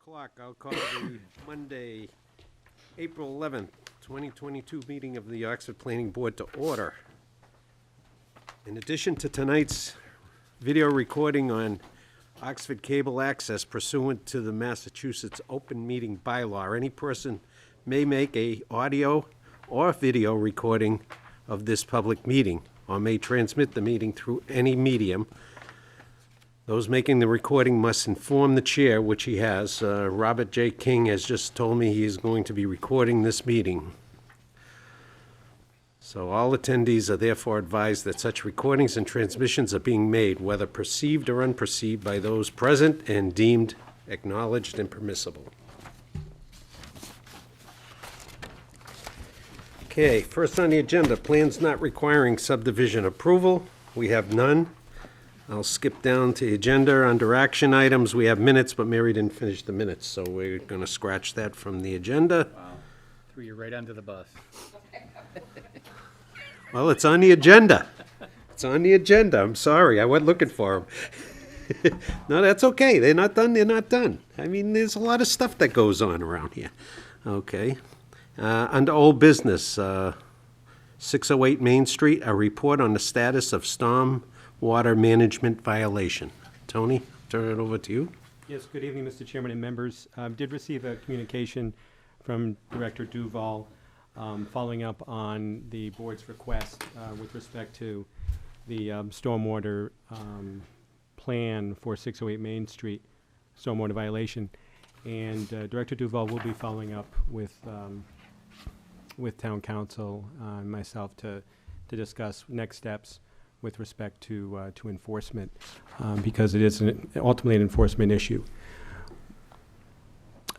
o'clock. I'll call the Monday, April 11th, 2022 meeting of the Oxford Planning Board to order. In addition to tonight's video recording on Oxford Cable Access pursuant to the Massachusetts Open Meeting Bylaw, any person may make a audio or video recording of this public meeting or may transmit the meeting through any medium. Those making the recording must inform the chair, which he has. Robert J. King has just told me he is going to be recording this meeting. So all attendees are therefore advised that such recordings and transmissions are being made, whether perceived or unperceived, by those present and deemed acknowledged and permissible. Okay, first on the agenda, plans not requiring subdivision approval. We have none. I'll skip down to the agenda. Under action items, we have minutes, but Mary didn't finish the minutes, so we're going to scratch that from the agenda. Wow, threw you right under the bus. Well, it's on the agenda. It's on the agenda. I'm sorry, I went looking for them. No, that's okay. They're not done, they're not done. I mean, there's a lot of stuff that goes on around here. Okay. Under old business, 608 Main Street, a report on the status of storm water management violation. Tony, turn it over to you. Yes, good evening, Mr. Chairman and members. Did receive a communication from Director Duval following up on the board's request with respect to the stormwater plan for 608 Main Street stormwater violation. And Director Duval will be following up with Town Council and myself to discuss next steps with respect to enforcement, because it is ultimately an enforcement issue.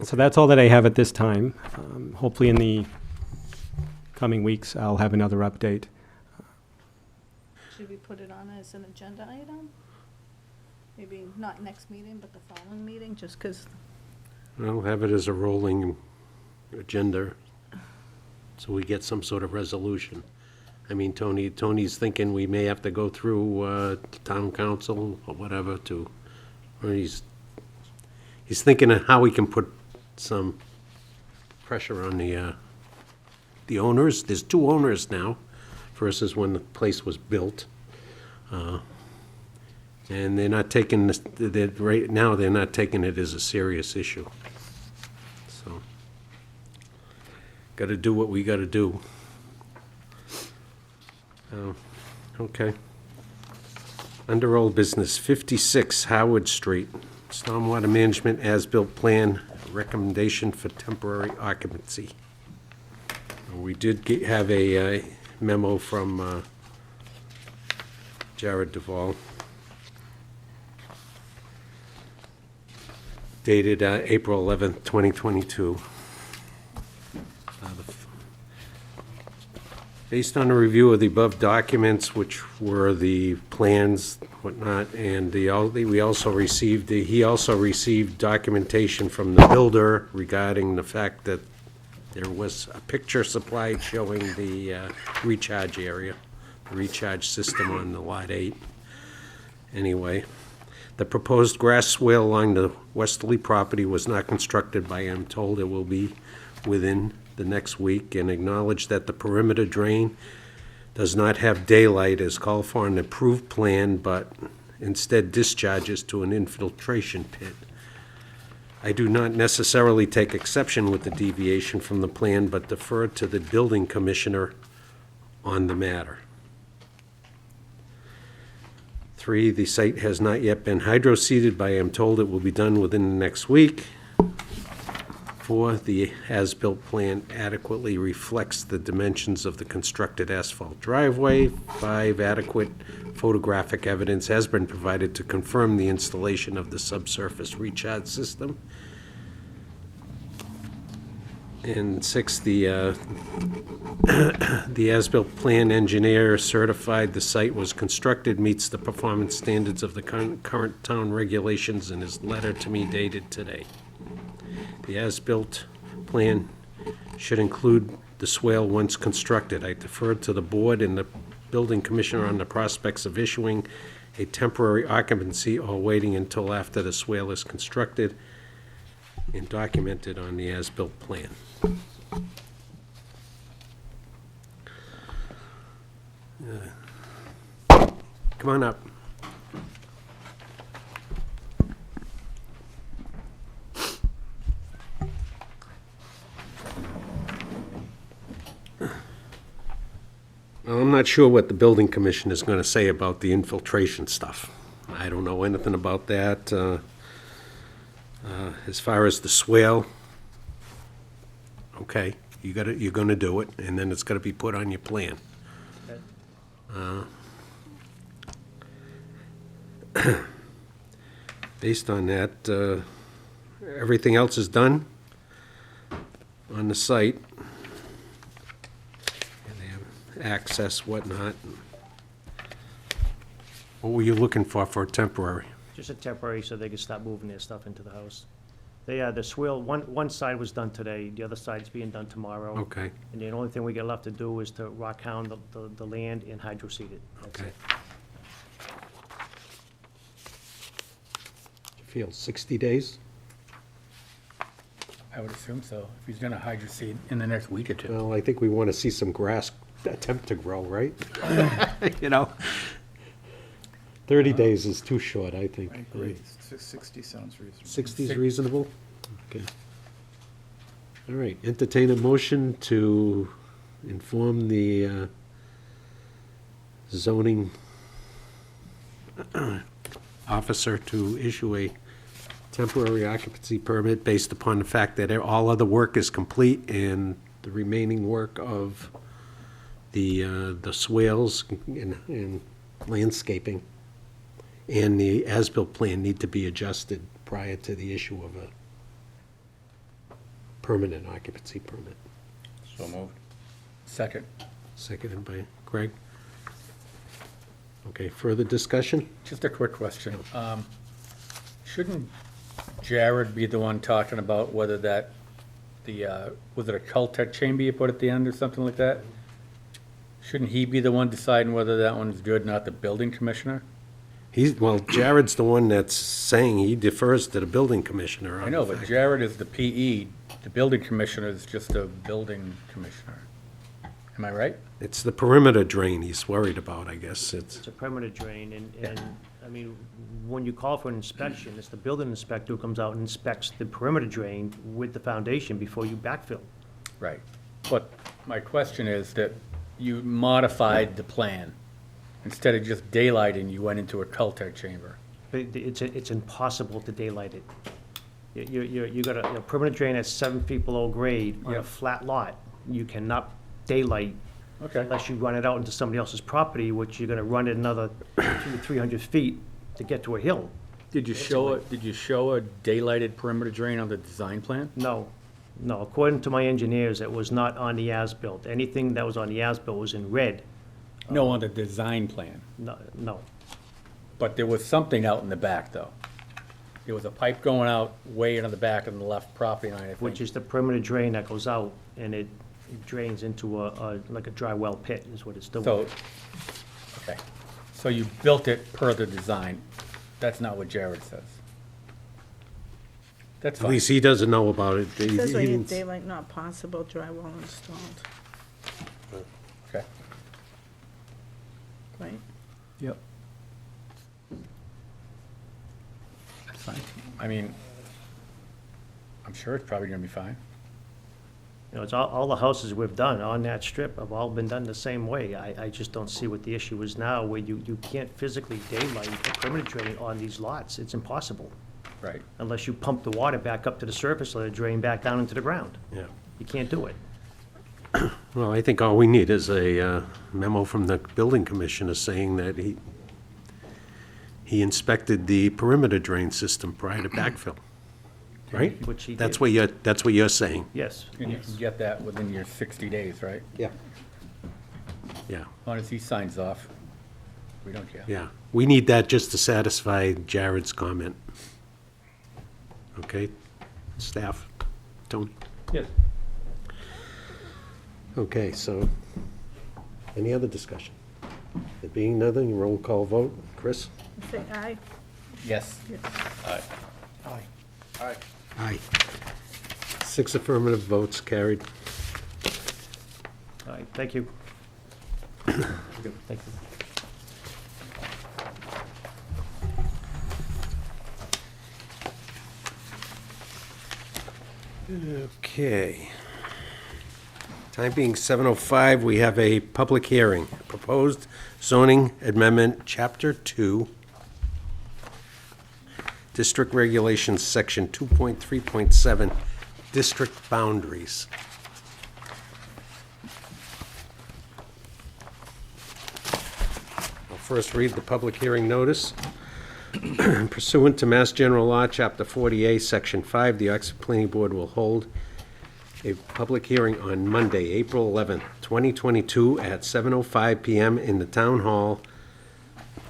So that's all that I have at this time. Hopefully in the coming weeks, I'll have another update. Should we put it on as an agenda item? Maybe not next meeting, but the following meeting, just because. I'll have it as a rolling agenda, so we get some sort of resolution. I mean, Tony's thinking we may have to go through town council or whatever or he's thinking of how we can put some pressure on the owners. There's two owners now versus when the place was built. And they're not taking this, right now they're not taking it as a serious issue. So, got to do what we got to do. Okay. Under old business, 56 Howard Street, stormwater management as-built plan, recommendation for temporary occupancy. We did have a memo from Jared Duvall dated April 11th, 2022. Based on a review of the above documents, which were the plans, whatnot, and he also received documentation from the builder regarding the fact that there was a picture supplied showing the recharge area, the recharge system on the Lot 8. Anyway, the proposed grass swale along the westerly property was not constructed by, I'm told it will be within the next week, and acknowledge that the perimeter drain does not have daylight as called for an approved plan, but instead discharges to an infiltration pit. I do not necessarily take exception with the deviation from the plan, but defer to the building commissioner on the matter. 3, the site has not yet been hydro-seeded, but I am told it will be done within the next week. 4, the as-built plan adequately reflects the dimensions of the constructed asphalt driveway. 5, adequate photographic evidence has been provided to confirm the installation of the subsurface recharge system. And 6, the as-built plan engineer certified the site was constructed, meets the performance standards of the current town regulations, in his letter to me dated today. The as-built plan should include the swale once constructed. I deferred to the board and the building commissioner on the prospects of issuing a temporary occupancy or waiting until after the swale is constructed. and documented on the as-built plan. Come on up. Well, I'm not sure what the building commission is gonna say about the infiltration stuff. I don't know anything about that. As far as the swale, okay, you're gonna do it, and then it's gonna be put on your plan. Based on that, everything else is done on the site. And they have access, whatnot. What were you looking for temporary? Just a temporary so they could stop moving their stuff into the house. The swale, one side was done today, the other side's being done tomorrow. Okay, And the only thing we got left to do is to rock hound the land and hydro seed it. That's okay. it. You feel 60 days? I would assume so, if he's gonna hydro seed in the next week or two. Well, I think we want to see some grass attempt to grow, right? You know? 30 days is too short, I think. I agree. 60 sounds reasonable. 60 is reasonable? Okay. All right, entertain a motion to inform the zoning officer to issue a temporary occupancy permit based upon the fact that all other work is complete and the remaining work of the swales and landscaping and the as-built plan need to be adjusted prior to the issue of a permanent occupancy permit. So moved. Second, Seconded by Greg. Okay, further discussion? just a quick question. Shouldn't Jared be the one talking about whether that, was it a Caltech chamber you put at the end or something like that? Shouldn't he be the one deciding whether that one's good, not the building commissioner? Well, Jared's the one that's saying he defers to the building commissioner. on I know, the but fact. Jared is the PE, the building commissioner is just a building commissioner. Am I right? It's the perimeter drain he's worried about, I guess. It's a permanent drain, and, I mean, when you call for an inspection, it's the building inspector who comes out and inspects the perimeter drain with the foundation before you backfill. Right. But my question is that you modified the plan. Instead of just daylighting, you went into a Caltech chamber. But it's impossible to daylight it. You got a permanent drain that's 7 feet below grade on a Yep. flat lot. You cannot daylight Okay. unless you run it out into somebody else's property, which you're gonna run it another 300 feet to get to a hill. Did you show a daylighted perimeter drain on the design plan? No, according to my engineers, it was not on the as-built. Anything that was on the as-built was in red. No, on the design plan. No. But there was something out in the back, though. There was a pipe going out way in the back of the left property line, I think. Which is the perimeter drain that goes out, and it drains into like a dry well pit is what it's doing. So, okay. So you built it per the design. That's not what Jared says. That's At fine. least he doesn't know about it. He- Says he right here, didn't- daylight not possible, drywall installed, Okay. right? Yep. That's fine. I mean, I'm sure it's probably gonna be fine. You know, it's all the houses we've done on that strip have all been done the same way. I just don't see what the issue is now, where you can't physically daylight a perimeter drain on these lots. It's impossible, Right. unless you pump the water back up to the surface, let it drain back down into the ground. Yeah. You can't do it. Well, I think all we need is a memo from the building commissioner saying that he inspected the perimeter drain system prior to backfill, right? Which he That's did. what you're saying. Yes. And you can get that within your 60 days, right? Yeah. Yeah, As long as he signs off, we don't care. yeah. We need that just to satisfy Jared's comment. Okay, staff, Tony? Yes. Okay, so, any other discussion? There being nothing, roll call vote. Chris? Say aye. Yes. Yes. Aye. Aye. Aye. 6 affirmative votes carried. All right, thank you. Thank you. Okay. Time being 7:05, we have a public hearing. Proposed zoning amendment, Chapter 2, District Regulations, Section 2.3.7, District Boundaries. I'll first read the public hearing notice. Pursuant to Mass General Law, Chapter 40A, Section 5, the Oxford Planning Board will hold a public hearing on Monday, April 11th, 2022, at 7:05 PM in the Town Hall,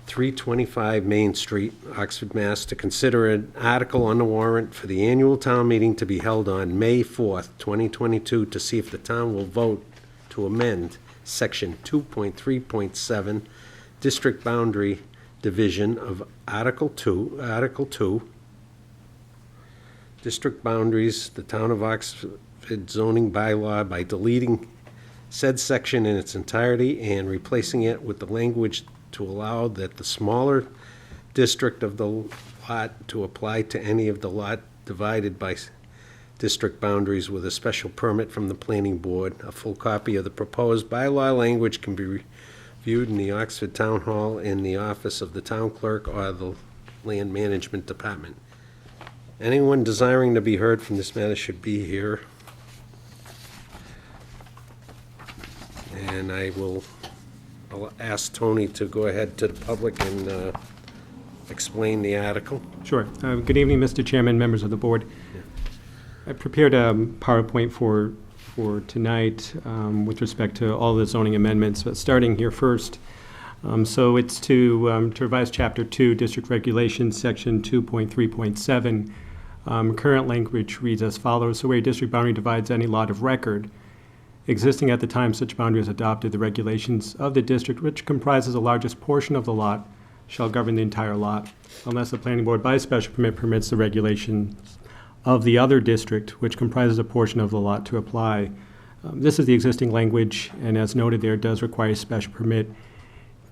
325 Main Street, Oxford, Mass., to consider an article on the warrant for the annual town meeting to be held on May 4th, 2022, to see if the town will vote to amend Section 2.3.7, District Boundary Division of Article 2, District Boundaries, the Town of Oxford zoning bylaw, by deleting said section in its entirety and replacing it with the language to allow that the smaller district of the lot to apply to any of the lot divided by district boundaries with a special permit from the planning board. A full copy of the proposed bylaw language can be viewed in the Oxford Town Hall in the office of the town clerk or the land management department. Anyone desiring to be heard from this matter should be here. And I'll ask Tony to go ahead to the public and explain the article. Sure. Good evening, Mr. Chairman, members of the board. I prepared a PowerPoint for tonight with respect to all the zoning amendments, but starting here first. So it's to revise Chapter 2, District Regulations, Section 2.3.7. Current language reads as follows: so where a district boundary divides any lot of record existing at the time such boundary is adopted, the regulations of the district, which comprises the largest portion of the lot, shall govern the entire lot, unless the planning board by special permit permits the regulations of the other district, which comprises a portion of the lot, to apply. This is the existing language, and as noted there, it does require a special permit.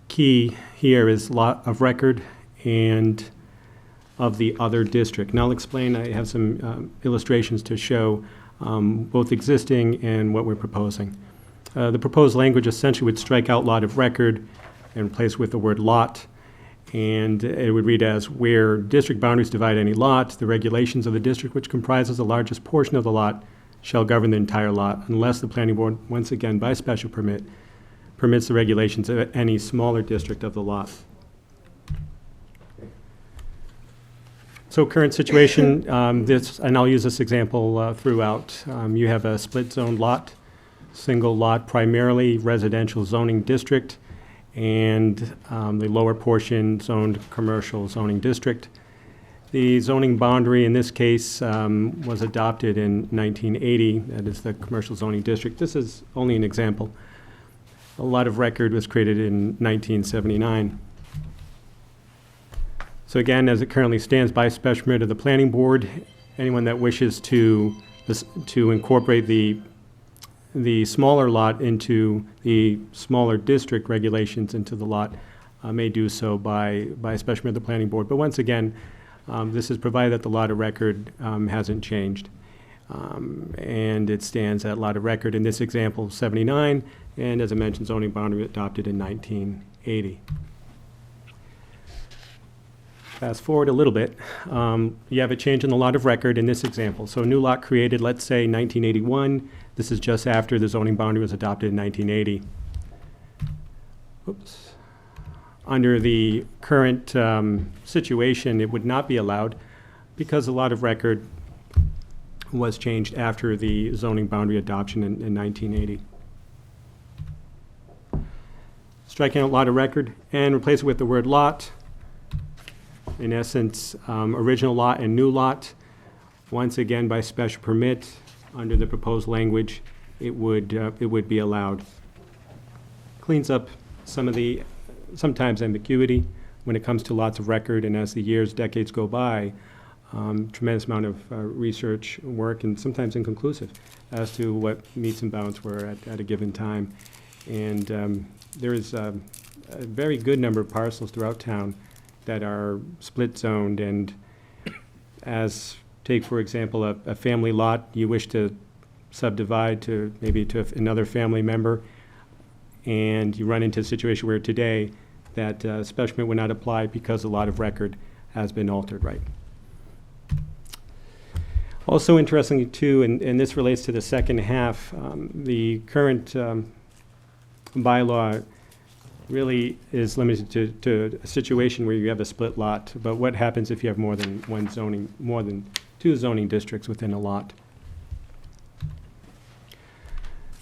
Key here is lot of record and of the other district. And I'll explain, I have some illustrations to show both existing and what we're proposing. The proposed language essentially would strike out lot of record and replace with the word lot. And it would read as, where district boundaries divide any lot, the regulations of the district which comprises the largest portion of the lot shall govern the entire lot, unless the planning board, once again by special permit, permits the regulations of any smaller district of the lot. So current situation, and I'll use this example throughout. You have a split zone lot, single lot, primarily residential zoning district, and the lower portion zoned commercial zoning district. The zoning boundary in this case was adopted in 1980. That is the commercial zoning district. This is only an example. A lot of record was created in 1979. So again, as it currently stands, by special permit of the planning board, anyone that wishes to incorporate the smaller lot into the smaller district regulations into the lot may do so by special permit of the planning board. But once again, this is provided that the lot of record hasn't changed. And it stands at lot of record in this example 79, and as I mentioned, zoning boundary adopted in 1980. Fast forward a little bit, you have a change in the lot of record in this example. So a new lot created, let's say 1981. This is just after the zoning boundary was adopted in 1980. Oops. Under the current situation, it would not be allowed because the lot of record was changed after the zoning boundary adoption in 1980. Striking out lot of record and replace it with the word lot. In essence, original lot and new lot. Once again, by special permit, under the proposed language, it would be allowed. Cleans up some of the sometimes ambiguity when it comes to lots of record, and as the years, decades go by, tremendous amount of research work, and sometimes inconclusive, as to what meets and bounds were at a given time. And there is a very good number of parcels throughout town that are split zoned, and as, take for example, a family lot you wish to subdivide to maybe to another family member, and you run into a situation where today that special permit would not apply because the lot of record has been altered, right? Also interestingly too, and this relates to the second half, the current bylaw really is limited to a situation where you have a split lot, but what happens if you have more than two zoning districts within a lot?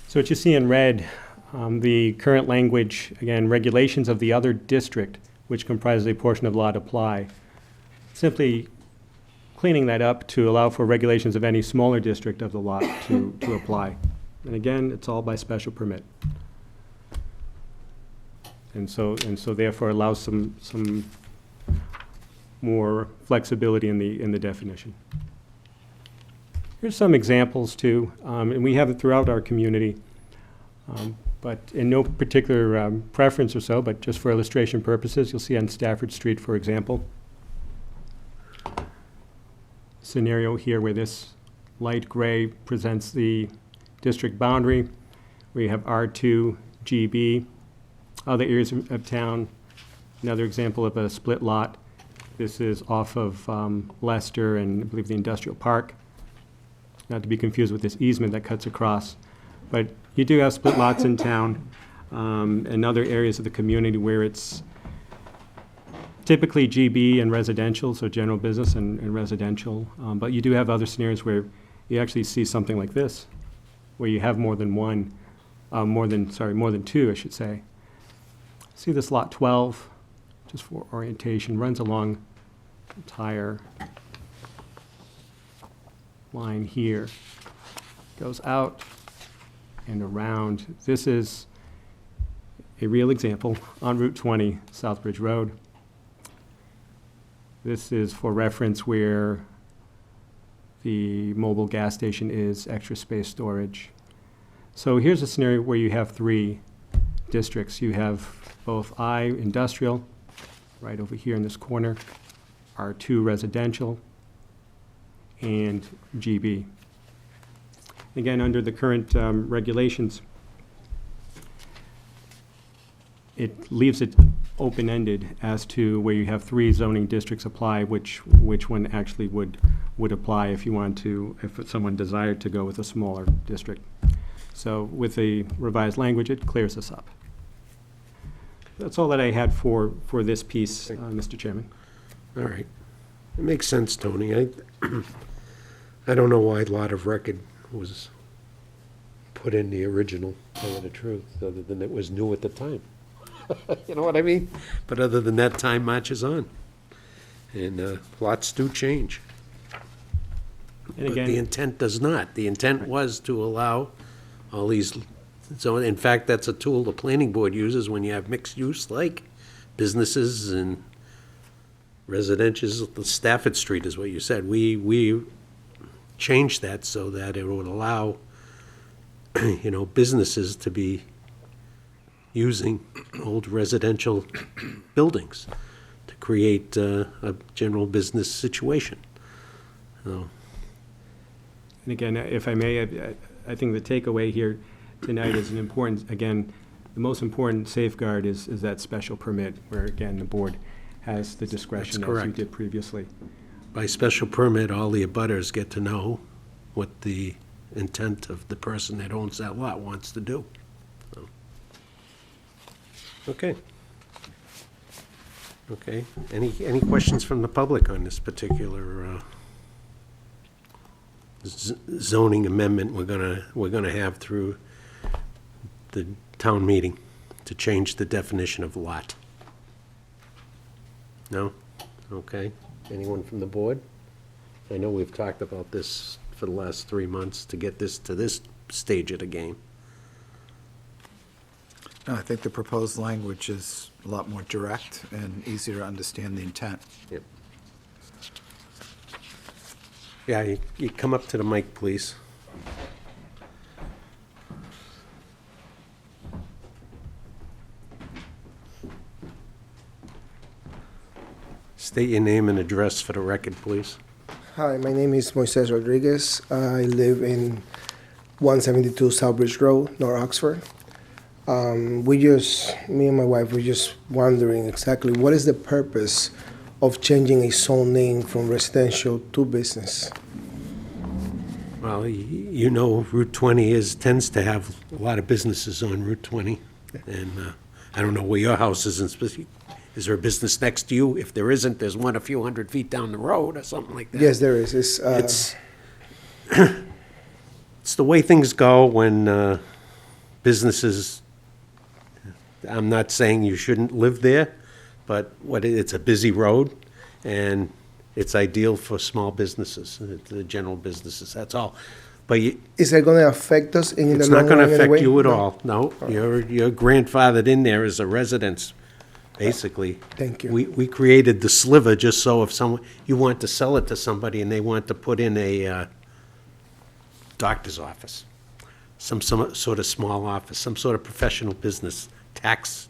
So what you see in red, the current language, again, regulations of the other district, which comprises a portion of lot apply. Simply cleaning that up to allow for regulations of any smaller district of the lot to apply. And again, it's all by special permit. And so therefore allows some more flexibility in the definition. Here's some examples too, and we have it throughout our community, but in no particular preference or so, but just for illustration purposes, you'll see on Stafford Street, for example, scenario here where this light gray presents the district boundary. We have R2, GB, other areas of town. Another example of a split lot. This is off of Leicester and I believe the Industrial Park. Not to be confused with this easement that cuts across. But you do have split lots in town and other areas of the community where it's typically GB and residential, so general business and residential. But you do have other scenarios where you actually see something like this, where you have more than two, I should say. See this lot 12, just for orientation, runs along the entire line here, goes out and around. This is a real example on Route 20, Southbridge Road. This is for reference where the mobile gas station is, extra space storage. So here's a scenario where you have three districts. You have both I, industrial, right over here in this corner, R2 residential, and GB. Again, under the current regulations, it leaves it open-ended as to where you have three zoning districts apply, which one actually would apply if you want to, if someone desired to go with a smaller district. So with the revised language, it clears this up. That's all that I had for this piece, Mr. Chairman. All right. It makes sense, Tony. I don't know why lot of record was put in the original, to tell you the truth, other than it was new at the time. You know what I mean? But other than that, time marches on. And lots do change. And But the again, intent does not. The intent was to allow all these, so in fact, that's a tool the planning board uses when you have mixed use, like businesses and residential. Stafford Street is what you said. We changed that so that it would allow, businesses to be using old residential buildings to create a general business situation. So, and again, if I may, I think the takeaway here tonight is the most important safeguard is that special permit, where again, the board has the discretion as you correct. did previously. by special permit, all the abutters get to know what the intent of the person that owns that lot wants to do. So. Okay. Okay, any questions from the public on this particular zoning amendment we're gonna have through the town meeting to change the definition of lot? No? Okay. Anyone from the board? I know we've talked about this for the last 3 months to get this to this stage of the game. No, I think the proposed language is a lot more direct and easier to understand the intent. Yep. Yeah, you come up to the mic, please. State your name and address for the record, please. Hi, my name is Moises Rodriguez. I live in 172 Southbridge Road, North Oxford. Me and my wife, we're just wondering exactly what is the purpose of changing a zoning from residential to business? Well, you know, Route 20 tends to have a lot of businesses on Route 20. And I don't know where your house is in specific. Is there a business next to you? If there isn't, there's one a few hundred feet down the road or something like that. Yes, there is. It's it's the way things go when businesses, I'm not saying you shouldn't live there, but it's a busy road, and it's ideal for small businesses, the general businesses, that's all. But Is that going to affect us in the it's long not going run to in any affect way? you at No? all. No, you're grandfathered in there as a residence, basically. Thank you. We created the sliver just so if you want to sell it to somebody and they want to put in a doctor's office, some sort of small office, some sort of professional business, tax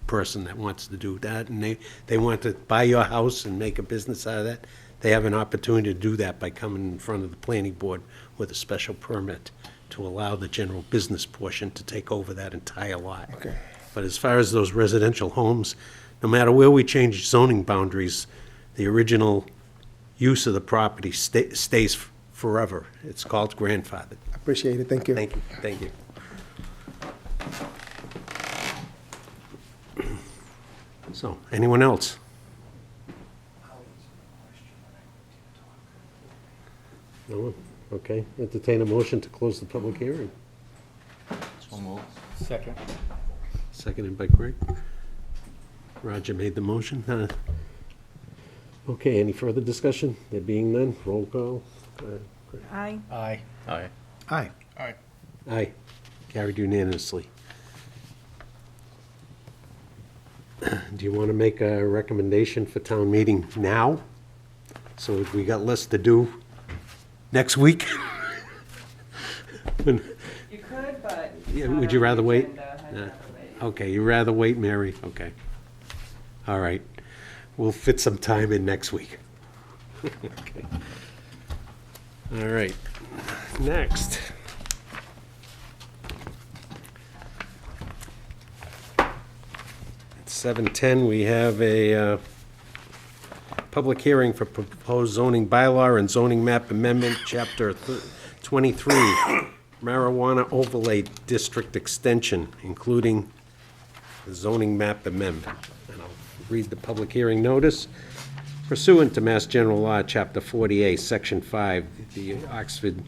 person that wants to do that, and they want to buy your house and make a business out of that, they have an opportunity to do that by coming in front of the planning board with a special permit to allow the general business portion to take over that entire lot. Okay. But as far as those residential homes, no matter where we change zoning boundaries, the original use of the property stays forever. It's called grandfathered. Appreciate it. Thank you. Thank you, thank you. So, anyone else? No one? Okay, entertain a motion to close the public hearing. Second. Seconded by Craig. Roger made the motion. Okay, any further discussion? There being none, roll call. Aye. Aye. Aye. Aye. Aye, carried unanimously. Do you want to make a recommendation for town meeting now? So we got less to do next week? You could, but. Yeah, it's not would you on the rather wait? agenda. I'd Yeah. rather wait. Okay, you'd rather wait, Mary? Okay. All right. We'll fit some time in next week. Okay. All right. Next. At 7:10, we have a public hearing for proposed zoning bylaw and zoning map amendment, Chapter 23, marijuana overlay district extension, including the zoning map amendment. And I'll read the public hearing notice. Pursuant to Mass General Law, Chapter 48, Section 5, the Oxford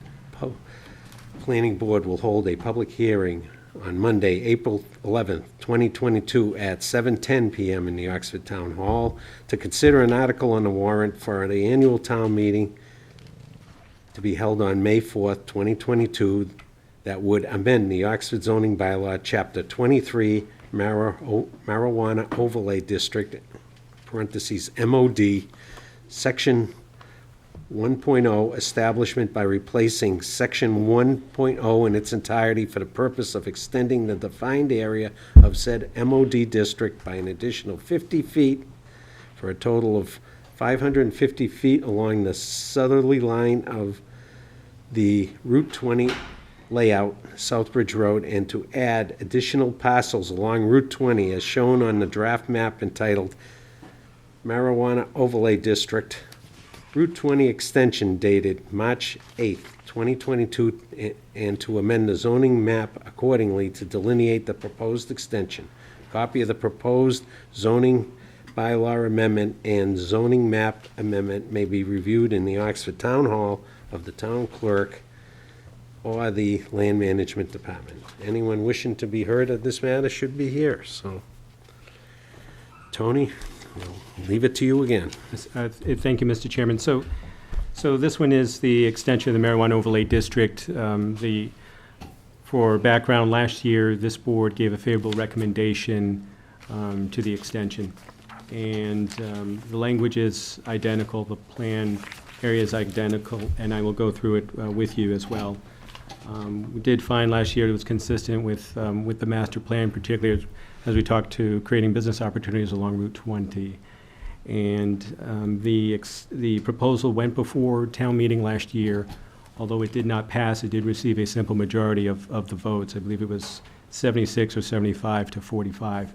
Planning Board will hold a public hearing on Monday, April 11th, 2022, at 7:10 PM in the Oxford Town Hall to consider an article on the warrant for the annual town meeting to be held on May 4th, 2022, that would amend the Oxford zoning bylaw, Chapter 23, marijuana overlay district, parentheses, MOD, Section 1.0, establishment by replacing Section 1.0 in its entirety for the purpose of extending the defined area of said MOD district by an additional 50 feet for a total of 550 feet along the southerly line of the Route 20 layout, Southbridge Road, and to add additional parcels along Route 20 as shown on the draft map entitled Marijuana Overlay District, Route 20 extension dated March 8th, 2022, and to amend the zoning map accordingly to delineate the proposed extension. Copy of the proposed zoning bylaw amendment and zoning map amendment may be reviewed in the Oxford Town Hall of the town clerk or the land management department. Anyone wishing to be heard of this matter should be here, so. Tony, I'll leave it to you again. Thank you, Mr. Chairman. So this one is the extension of the marijuana overlay district. For background, last year, this board gave a favorable recommendation to the extension. And the language is identical. The plan area is identical, and I will go through it with you as well. We did find last year it was consistent with the master plan, particularly as we talked to creating business opportunities along Route 20. And the proposal went before town meeting last year. Although it did not pass, it did receive a simple majority of the votes. I believe it was 76 or 75 to 45,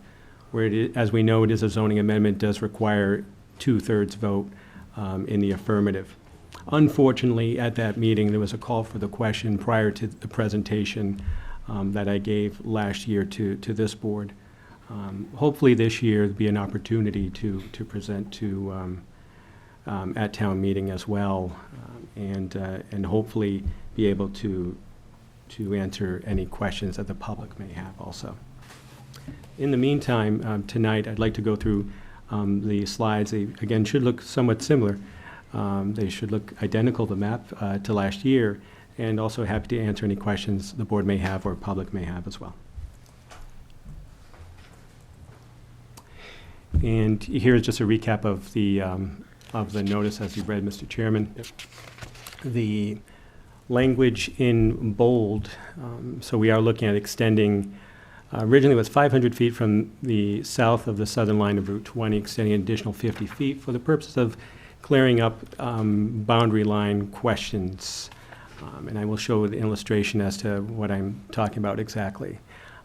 where as we know, it is a zoning amendment, does require 2/3 vote in the affirmative. Unfortunately, at that meeting, there was a call for the question prior to the presentation that I gave last year to this board. Hopefully this year, there'll be an opportunity to present to at town meeting as well, and hopefully be able to answer any questions that the public may have also. In the meantime, tonight, I'd like to go through the slides. They, again, should look somewhat similar. They should look identical, the map, to last year, and also happy to answer any questions the board may have or public may have as well. And here's just a recap of the notice as you read, Mr. Chairman. Yep. The language in bold, so we are looking at extending, originally it was 500 feet from the south of the southern line of Route 20, extending an additional 50 feet for the purpose of clearing up boundary line questions. And I will show the illustration as to what I'm talking about exactly.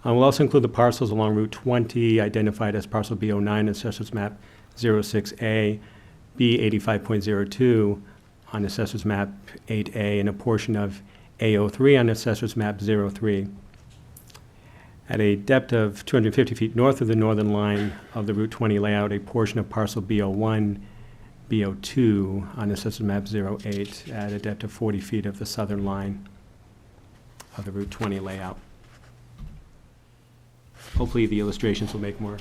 We'll also include the parcels along Route 20 identified as parcel B09 Assessor's Map 06A, B85.02 on Assessor's Map 8A, and a portion of A03 on Assessor's Map 03. At a depth of 250 feet north of the northern line of the Route 20 layout, a portion of parcel B01, B02 on Assessor's Map 08 at a depth of 40 feet of the southern line of the Route 20 layout. Hopefully the illustrations will make more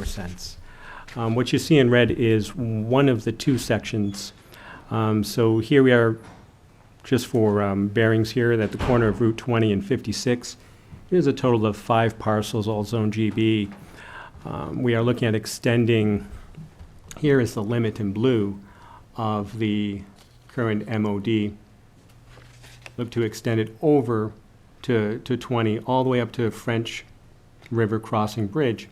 sense. What you see in red is one of the two sections. So here we are, just for bearings here, at the corner of Route 20 and 56. Here's a total of 5 parcels, all Zone GB. We are looking at extending, here is the limit in blue of the current MOD. Look to extend it over to 20, all the way up to French River Crossing Bridge.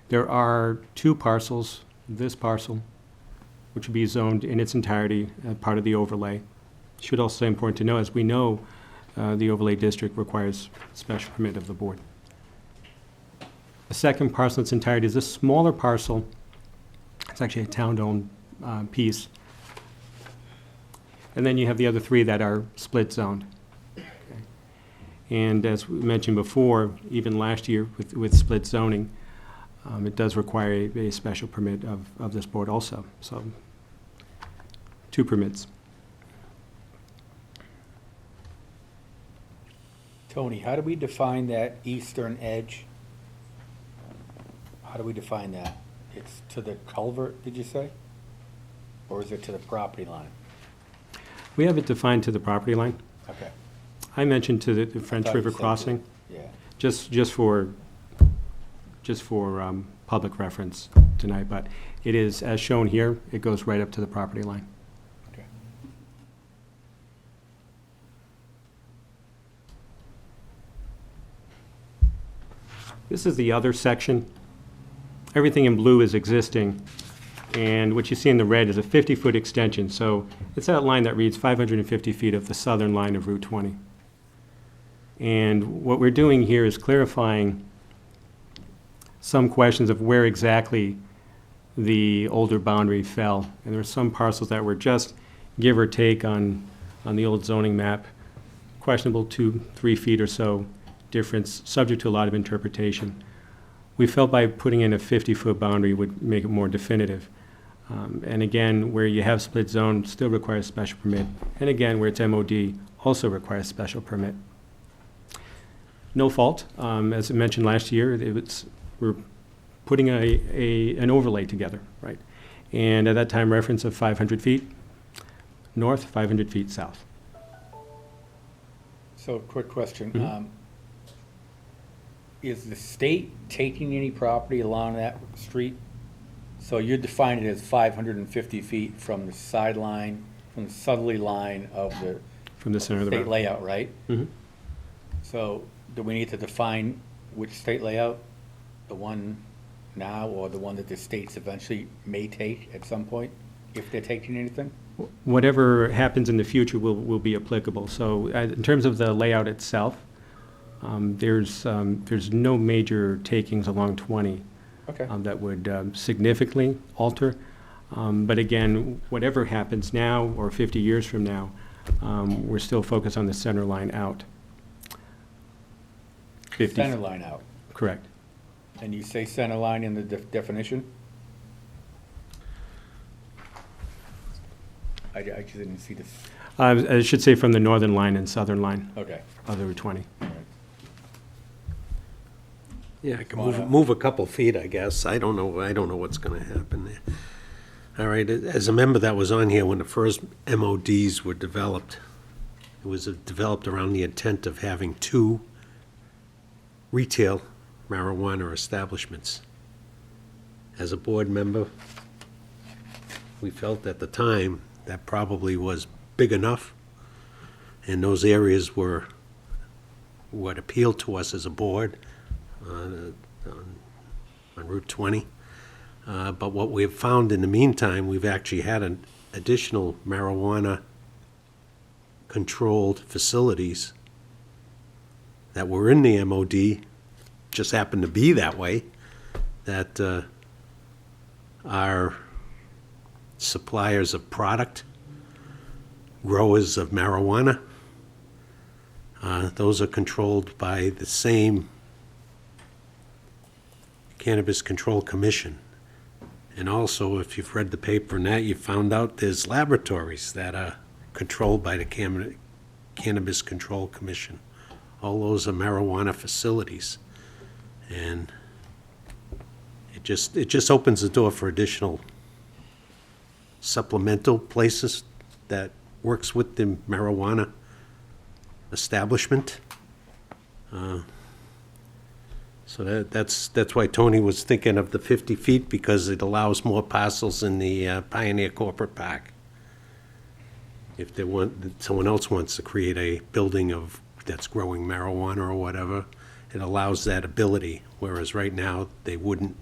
There are 2 parcels, this parcel, which would be zoned in its entirety, part of the overlay. Should also be important to know, as we know, the overlay district requires special permit of the board. The second parcel in its entirety is a smaller parcel. It's actually a town-owned piece. And then you have the other 3 that are split zoned. And as we mentioned before, even last year with split zoning, it does require a special permit of this board also. So 2 permits. Tony, how do we define that eastern edge? How do we define that? It's to the culvert, did you say? Or is it to the property line? We have it defined to the property line. Okay. I mentioned to the French Thought you River said Crossing, Yeah. just for public reference tonight, but it is, as shown here, it goes right up to the property line. Okay. This is the other section. Everything in blue is existing, and what you see in the red is a 50-foot extension. So it's that line that reads 550 feet of the southern line of Route 20. And what we're doing here is clarifying some questions of where exactly the older boundary fell. And there are some parcels that were just give or take on the old zoning map, questionable 2-3 feet or so difference, subject to a lot of interpretation. We felt by putting in a 50-foot boundary would make it more definitive. And again, where you have split zone, still requires special permit. And again, where it's MOD, also requires special permit. No fault. As I mentioned last year, we're putting an overlay together, right? And at that time, reference of 500 feet north, 500 feet south. So, quick question. Mhm. Is the state taking any property along that street So you define it as 550 feet from the sideline, from the southerly line of the From the center of the state road. layout, right? Mhm. So do we need to define which state layout? The one now or the one that the states eventually may take at some point, if they're taking anything? Whatever happens in the future will be applicable. So in terms of the layout itself, there's no major takings along 20 Okay. that would significantly alter. But again, whatever happens now or 50 years from now, we're still focused on the center line out. 50 Center line out. Correct. And you say center line in the definition? I just didn't see this. I should say from the northern line and southern line Okay. of the Route 20. Yeah, I can move a couple feet, I guess. I don't know what's gonna happen there. All right, as a member that was on here when the first MODs were developed, it was developed around the intent of having 2 retail marijuana establishments. As a board member, we felt at the time that probably was big enough, and those areas were what appealed to us as a board on Route 20. But what we've found in the meantime, we've actually had an additional marijuana-controlled facilities that were in the MOD, just happened to be that way, that are suppliers of product, growers of marijuana. Those are controlled by the same Cannabis Control Commission. And also, if you've read the paper and that, you found out there's laboratories that are controlled by the Cannabis Control Commission. All those are marijuana facilities. And it just opens the door for additional supplemental places that works with the marijuana establishment. So that's why Tony was thinking of the 50 feet, because it allows more parcels in the Pioneer Corporate Park. If someone else wants to create a building that's growing marijuana or whatever, it allows that ability, whereas right now, they wouldn't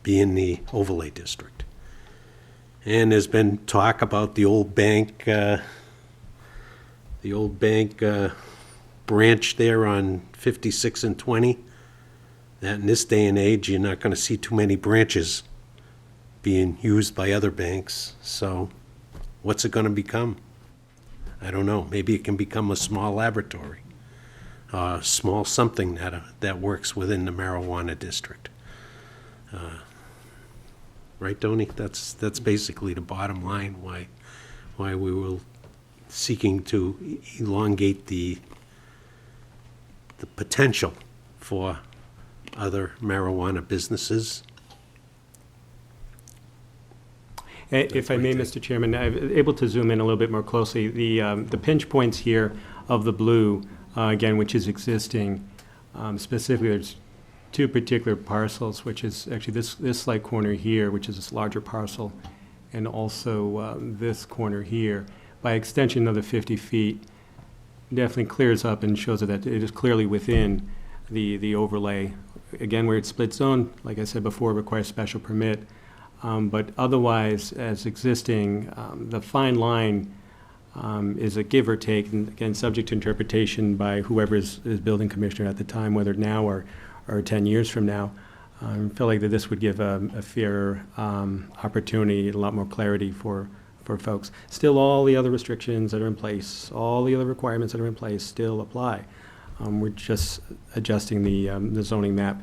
be in the overlay district. And there's been talk about the old bank branch there on 56 and 20, that in this day and age, you're not going to see too many branches being used by other banks. So what's it going to become? I don't know. Maybe it can become a small laboratory, small something that works within the marijuana district. Right, Tony? That's basically the bottom line, why we were seeking to elongate the potential for other marijuana businesses. If I may, Mr. Chairman, I'm able to zoom in a little bit more closely. The pinch points here of the blue, again, which is existing, specifically, there's 2 particular parcels, which is actually this light corner here, which is this larger parcel, and also this corner here. By extension of the 50 feet, definitely clears up and shows that it is clearly within the overlay. Again, where it's split zone, like I said before, requires special permit. But otherwise, as existing, the fine line is a give or take, and again, subject to interpretation by whoever is building commissioner at the time, whether now or 10 years from now. I feel like that this would give a fairer opportunity, a lot more clarity for folks. Still, all the other restrictions that are in place, all the other requirements that are in place still apply. We're just adjusting the zoning map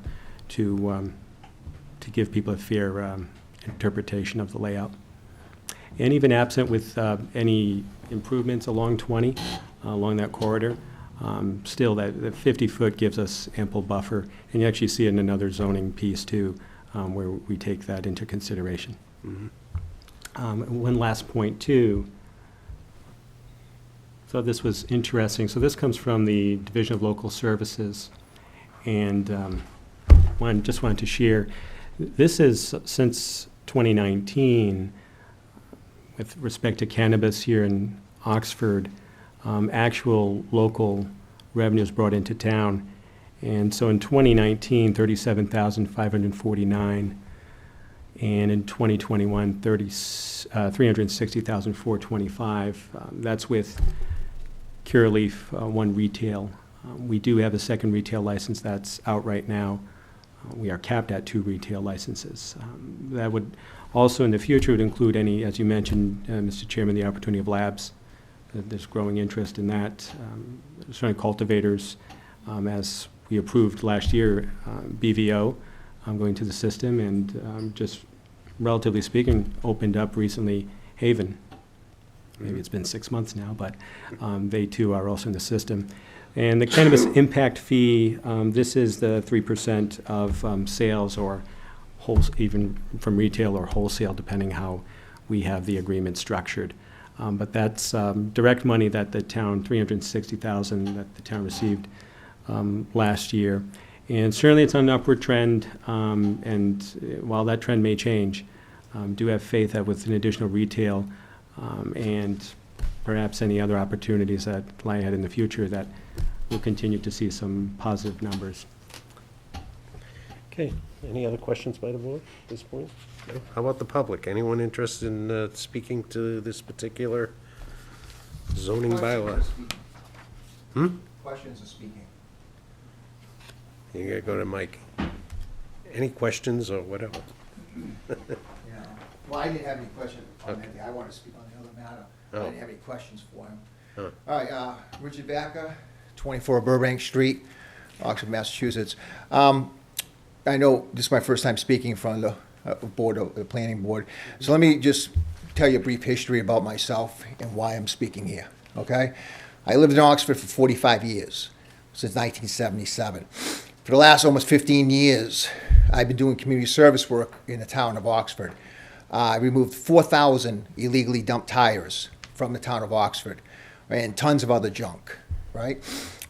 to give people a fair interpretation of the layout. And even absent with any improvements along 20, along that corridor, still that 50-foot gives us ample buffer. And you actually see it in another zoning piece too, where we take that into consideration. Mm-hmm. One last point too. So this was interesting. So this comes from the Division of Local Services, and just wanted to share. This is since 2019, with respect to cannabis here in Oxford, actual local revenues brought into town. And so in 2019, 37,549, and in 2021, 360,425. That's with Curaleaf, one retail. We do have a second retail license that's out right now. We are capped at 2 retail licenses. That would also in the future would include any, as you mentioned, Mr. Chairman, the opportunity of labs. There's growing interest in that. Certainly cultivators, as we approved last year, BVO going to the system, and just relatively speaking, opened up recently Haven. Maybe it's been 6 months now, but they too are also in the system. And the cannabis impact fee, this is the 3% of sales or even from retail or wholesale, depending how we have the agreement structured. But that's direct money that the town, $360,000 that the town received last year. And certainly it's on an upward trend, and while that trend may change, do have faith that with an additional retail and perhaps any other opportunities that lie ahead in the future, that we'll continue to see some positive numbers. Okay, any other questions by the board at this point? How about the public? Anyone interested in speaking to this particular zoning bylaw? Questions or speaking? You gotta go to Mike. Any questions or whatever? Yeah. Well, I didn't have any questions on that. I want to speak on the other matter. I didn't have any questions for him. All right, Richard Baca, 24 Burbank Street, Oxford, Massachusetts. I know this is my first time speaking in front of the planning board. So let me just tell you a brief history about myself and why I'm speaking here, okay? I lived in Oxford for 45 years, since 1977. For the last almost 15 years, I've been doing community service work in the town of Oxford. I removed 4,000 illegally dumped tires from the town of Oxford, right, and tons of other junk, right?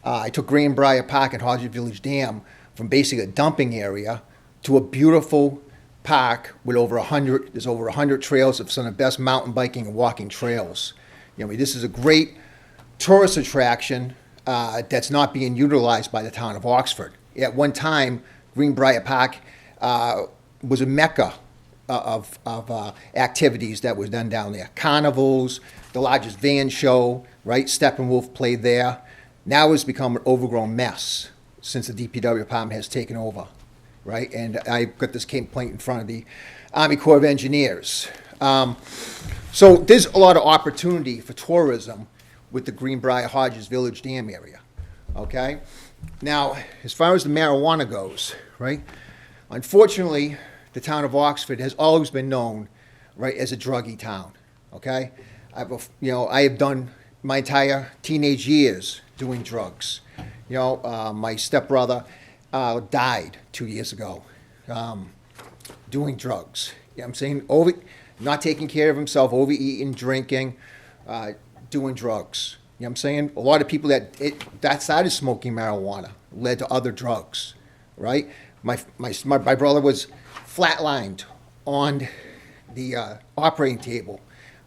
I took Greenbrier Park and Hodges Village Dam from basically a dumping area to a beautiful park with there's over 100 trails of some of the best mountain biking and walking trails. You know, this is a great tourist attraction that's not being utilized by the town of Oxford. At one time, Greenbrier Park was a mecca of activities that was done down there. Carnivals, the largest van show, right? Steppenwolf played there. Now it's become an overgrown mess since the DPW department has taken over, right? And I've got this complaint in front of the Army Corps of Engineers. So there's a lot of opportunity for tourism with the Greenbrier Hodges Village Dam area, okay? Now, as far as the marijuana goes, right, unfortunately, the town of Oxford has always been known, right, as a druggy town, okay? I have done my entire teenage years doing drugs. You know, my stepbrother died 2 years ago doing drugs. You know what I'm saying? Not taking care of himself, overeating, drinking, doing drugs. You know what I'm saying? A lot of people that started smoking marijuana led to other drugs, right? My brother was flatlined on the operating table,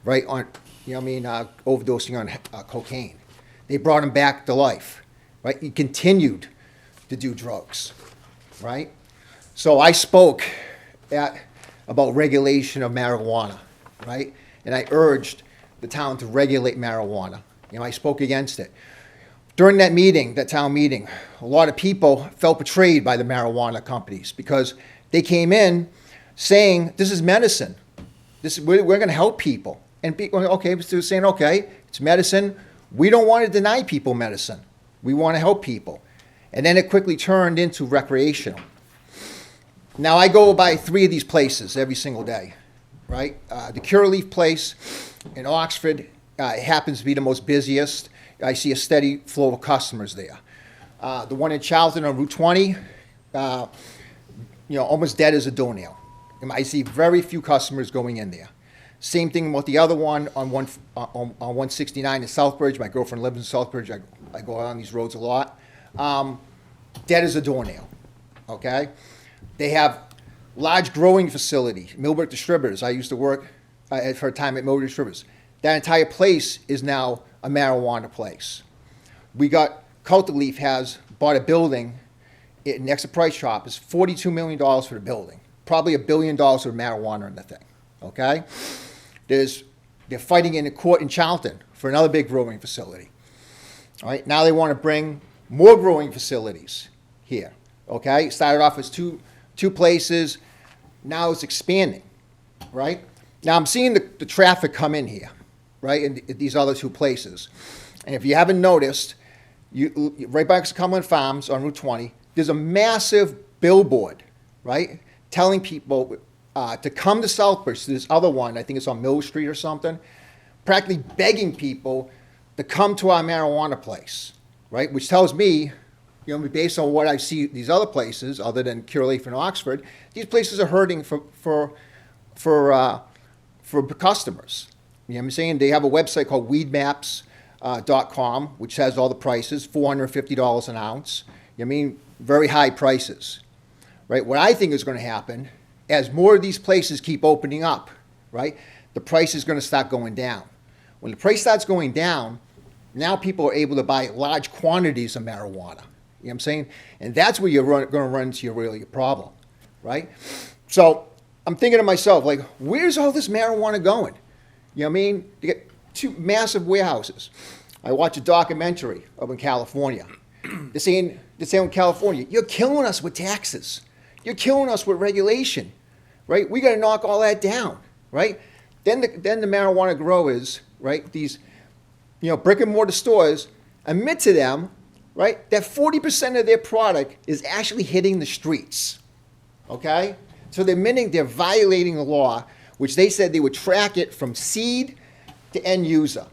right? On, you know what I mean, overdosing on cocaine. They brought him back to life, right? He continued to do drugs, right? So I spoke about regulation of marijuana, right? And I urged the town to regulate marijuana. You know, I spoke against it. During that meeting, that town meeting, a lot of people felt betrayed by the marijuana companies because they came in saying, this is medicine. We're going to help people. And people, okay, so saying, okay, it's medicine. We don't want to deny people medicine. We want to help people. And then it quickly turned into recreational. Now, I go by 3 of these places every single day, right? The Curaleaf place in Oxford happens to be the most busiest. I see a steady flow of customers there. The one in Charlton on Route 20, almost dead as a doornail. I see very few customers going in there. Same thing with the other one on 169 in Southbridge. My girlfriend lives in Southbridge. I go on these roads a lot. Dead as a doornail, okay? They have large growing facility, Millbrook Distributors. I used to work for a time at Millbrook Distributors. That entire place is now a marijuana place. We got, Cultaleaf has bought a building next to Price Chop. It's $42 million for the building. Probably $1 billion for marijuana in the thing, okay? They're fighting in a court in Charlton for another big growing facility. All right, now they want to bring more growing facilities here, okay? It started off as two places, now it's expanding, right? Now I'm seeing the traffic come in here, right, in these other two places. And if you haven't noticed, right by Cumberland Farms on Route 20, there's a massive billboard, right, telling people to come to Southbridge, to this other one, I think it's on Mill Street or something, practically begging people to come to our marijuana place, right, which tells me, you know, based on what I see these other places, other than Curaleaf and Oxford, these places are hurting for customers. You know what I'm saying? They have a website called weedmaps.com, which has all the prices, $450 an ounce. You know what I mean? Very high prices, right? What I think is going to happen, as more of these places keep opening up, right, the price is going to start going down. When the price starts going down, now people are able to buy large quantities of marijuana. You know what I'm saying? And that's where you're going to run into your problem, right? So I'm thinking to myself, like, where's all this marijuana going? You know what I mean? You get two massive warehouses. I watched a documentary up in California. They're saying in California, you're killing us with taxes. You're killing us with regulation, right? We got to knock all that down, right? Then the marijuana growers, right, these, you know, brick and mortar stores, admit to them, right, that 40% of their product is actually hitting the streets, okay? So they're violating the law, which they said they would track it from seed to end user,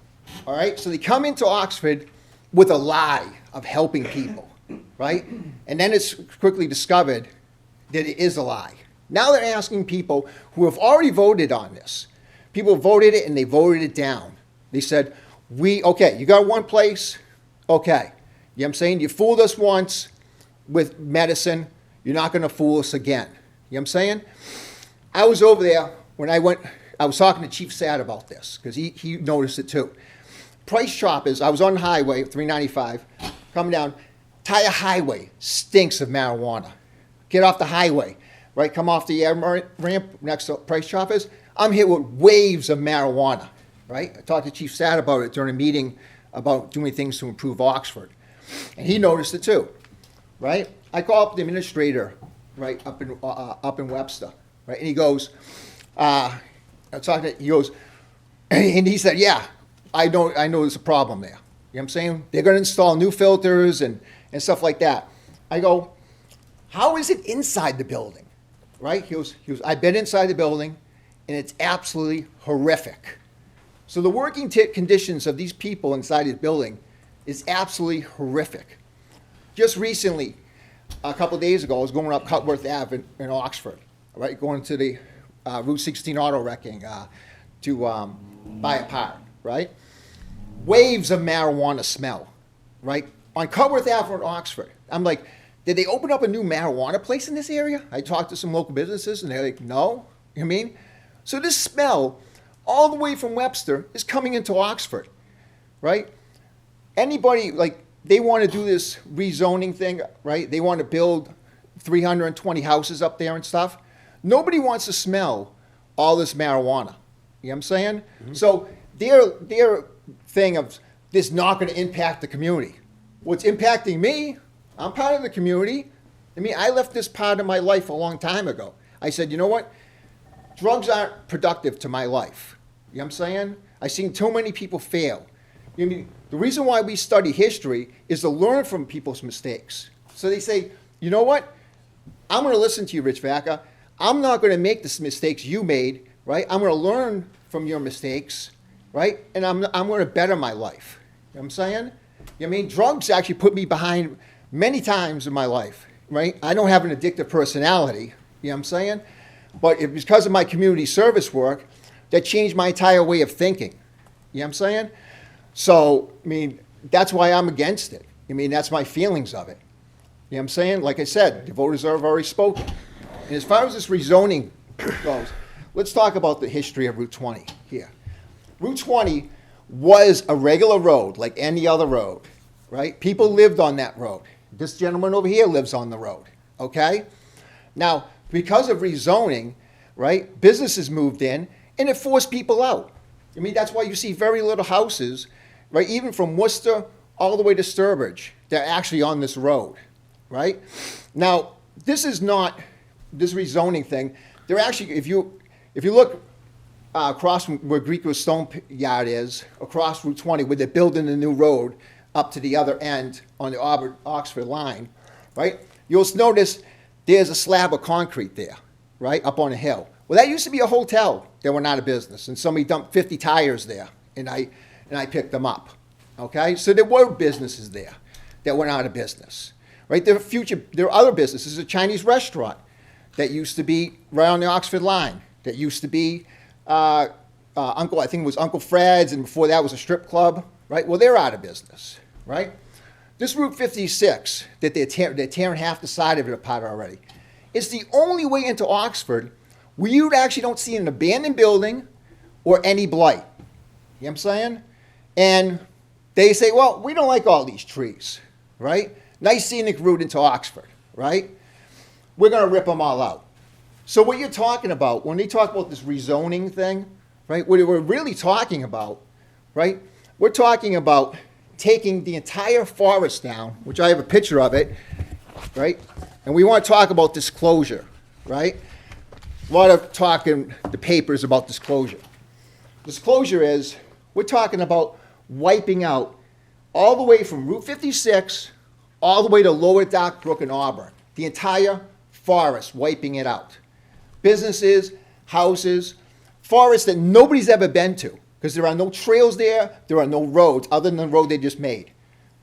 all right? So they come into Oxford with a lie of helping people, right? And then it's quickly discovered that it is a lie. Now they're asking people who have already voted on this. People voted it and they voted it down. They said, okay, you got one place, okay. You know what I'm saying? You fooled us once with medicine, you're not going to fool us again. You know what I'm saying? I was over there when I was talking to Chief Sad about this, because he noticed it too. Price Chop I was on the highway, 395, coming down, entire highway stinks of marijuana. Get off the highway, right? Come off the air ramp next to Price Chop I'm hit with waves of marijuana, right? I talked to Chief Sad about it during a meeting about doing things to improve Oxford. And he noticed it too, right? I call up the administrator, right, up in Webster, right? And he goes, and he said, yeah, I know there's a problem there. You know what I'm saying? They're going to install new filters and stuff like that. I go, how is it inside the building, right? He goes, I've been inside the building, and it's absolutely horrific. So the working conditions of these people inside the building is absolutely horrific. Just recently, a couple of days ago, I was going up Cutworth Ave in Oxford, right, going to the Route 16 auto wrecking to buy a part, right? Waves of marijuana smell, right? On Cutworth Ave in Oxford. I'm like, did they open up a new marijuana place in this area? I talked to some local businesses, and they're like, no. You know what I mean? So this smell, all the way from Webster, is coming into Oxford, right? Anybody, like, they want to do this rezoning thing, right? They want to build 320 houses up there and stuff. Nobody wants to smell all this marijuana. You know what I'm saying? Mm-hmm. So their thing of this not going to impact the community. What's impacting me, I'm part of the community. I mean, I left this part of my life a long time ago. I said, you know what? Drugs aren't productive to my life. You know what I'm saying? I've seen too many people fail. You know, the reason why we study history is to learn from people's mistakes. So they say, you know what? I'm going to listen to you, Rich Vaca. I'm not going to make the mistakes you made, right? I'm going to learn from your mistakes, right? And I'm going to better my life. You know what I'm saying? You know what I mean? Drugs actually put me behind many times in my life, right? I don't have an addictive personality, you know what I'm saying? But because of my community service work, that changed my entire way of thinking. You know what I'm saying? So, I mean, that's why I'm against it. I mean, that's my feelings of it. You know what I'm saying? Like I said, the voters have already spoken. And as far as this rezoning goes, let's talk about the history of Route 20 here. Route 20 was a regular road, like any other road, right? People lived on that road. This gentleman over here lives on the road, okay? Now, because of rezoning, right, businesses moved in, and it forced people out. I mean, that's why you see very little houses, right, even from Worcester all the way to Sturbridge, they're actually on this road, right? Now, this is not, this rezoning thing, they're actually, if you look across from where Greco Stone Yard is, across Route 20, where they're building a new road up to the other end on the Auburn-Oxford line, right? You'll notice there's a slab of concrete there, right, up on a hill. Well, that used to be a hotel that went out of business, and somebody dumped 50 tires there, and I picked them up, okay? So there were businesses there that went out of business, right? There are other businesses, a Chinese restaurant that used to be right on the Oxford line, that used to be I think it was Uncle Fred's, and before that was a strip club, right? Well, they're out of business, right? This Route 56 that they're tearing half the side of it apart already, it's the only way into Oxford where you actually don't see an abandoned building or any blight. You know what I'm saying? And they say, well, we don't like all these trees, right? Nice scenic route into Oxford, right? We're going to rip them all out. So what you're talking about, when they talk about this rezoning thing, right, what we're really talking about, right, we're talking about taking the entire forest down, which I have a picture of it, right, and we want to talk about disclosure, right? A lot of talk in the papers about disclosure. Disclosure is, we're talking about wiping out all the way from Route 56 all the way to Lower Dock Brook and Auburn, the entire forest, wiping it out. Businesses, houses, forests that nobody's ever been to, because there are no trails there, there are no roads other than the road they just made,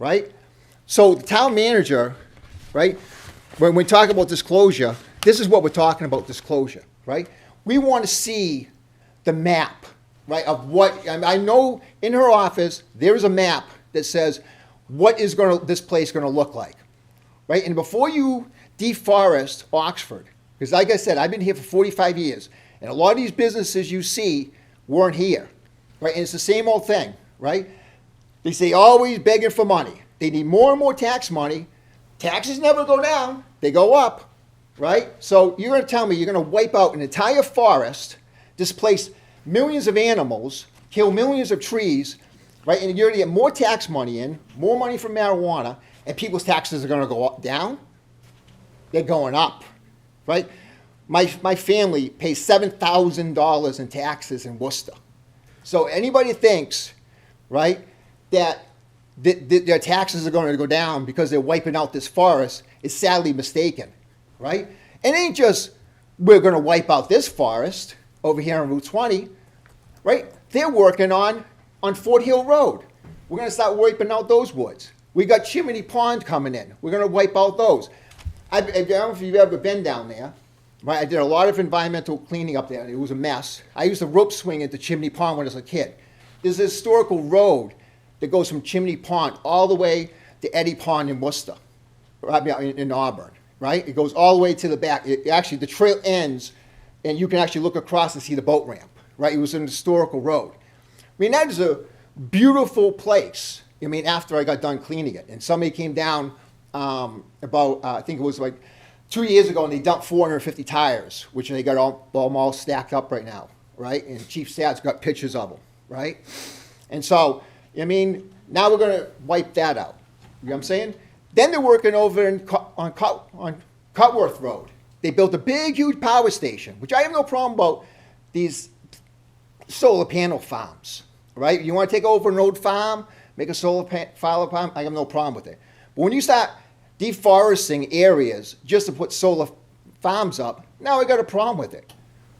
right? So the town manager, right, when we talk about disclosure, this is what we're talking about, disclosure, right? We want to see the map, right, of what, I know in her office, there is a map that says, what is this place going to look like, right? And before you deforest Oxford, because like I said, I've been here for 45 years, and a lot of these businesses you see weren't here, right? And it's the same old thing, right? They say always begging for money. They need more and more tax money. Taxes never go down, they go up, right? So you're going to tell me you're going to wipe out an entire forest, displace millions of animals, kill millions of trees, right? And you're going to get more tax money in, more money from marijuana, and people's taxes are going to go down? They're going up. Right? My family pays $7,000 in taxes in Worcester. So anybody thinks, right, that their taxes are going to go down because they're wiping out this forest is sadly mistaken, right? And it ain't just we're going to wipe out this forest over here on Route 20, right? They're working on Fort Hill Road. We're going to start wiping out those woods. We got Chimney Pond coming in. We're going to wipe out those. I don't know if you've ever been down there, right? I did a lot of environmental cleaning up there. It was a mess. I used to rope swing into Chimney Pond when I was a kid. There's a historical road that goes from Chimney Pond all the way to Eddy Pond in Worcester, right, in Auburn, right? It goes all the way to the back. Actually, the trail ends, and you can actually look across and see the boat ramp, right? It was an historical road. I mean, that is a beautiful place. I mean, after I got done cleaning it, and somebody came down I think it was like 2 years ago, and they dumped 450 tires, which they got all stacked up right now, right? And Chief Stats got pictures of them, right? And so, I mean, now we're going to wipe that out. You know what I'm saying? Then they're working over on Cutworth Road. They built a big, huge power station, which I have no problem about these solar panel farms, right? You want to take over an old farm, make a solar farm, I have no problem with it. But when you start deforesting areas just to put solar farms up, now I got a problem with it.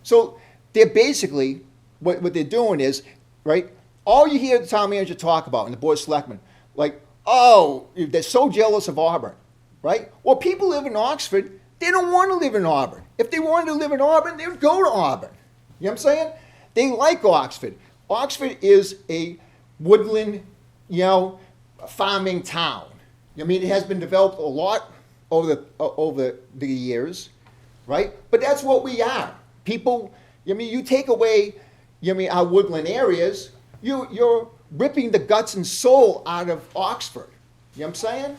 So they're basically, what they're doing is, right, all you hear the town manager talk about and the board of selectmen, like, oh, they're so jealous of Auburn, right? Well, people live in Oxford, they don't want to live in Auburn. If they wanted to live in Auburn, they would go to Auburn. You know what I'm saying? They like Oxford. Oxford is a woodland, farming town. I mean, it has been developed a lot over the years, right? But that's what we are. People, I mean, you take away, I mean, our woodland areas, you're ripping the guts and soul out of Oxford. You know what I'm saying?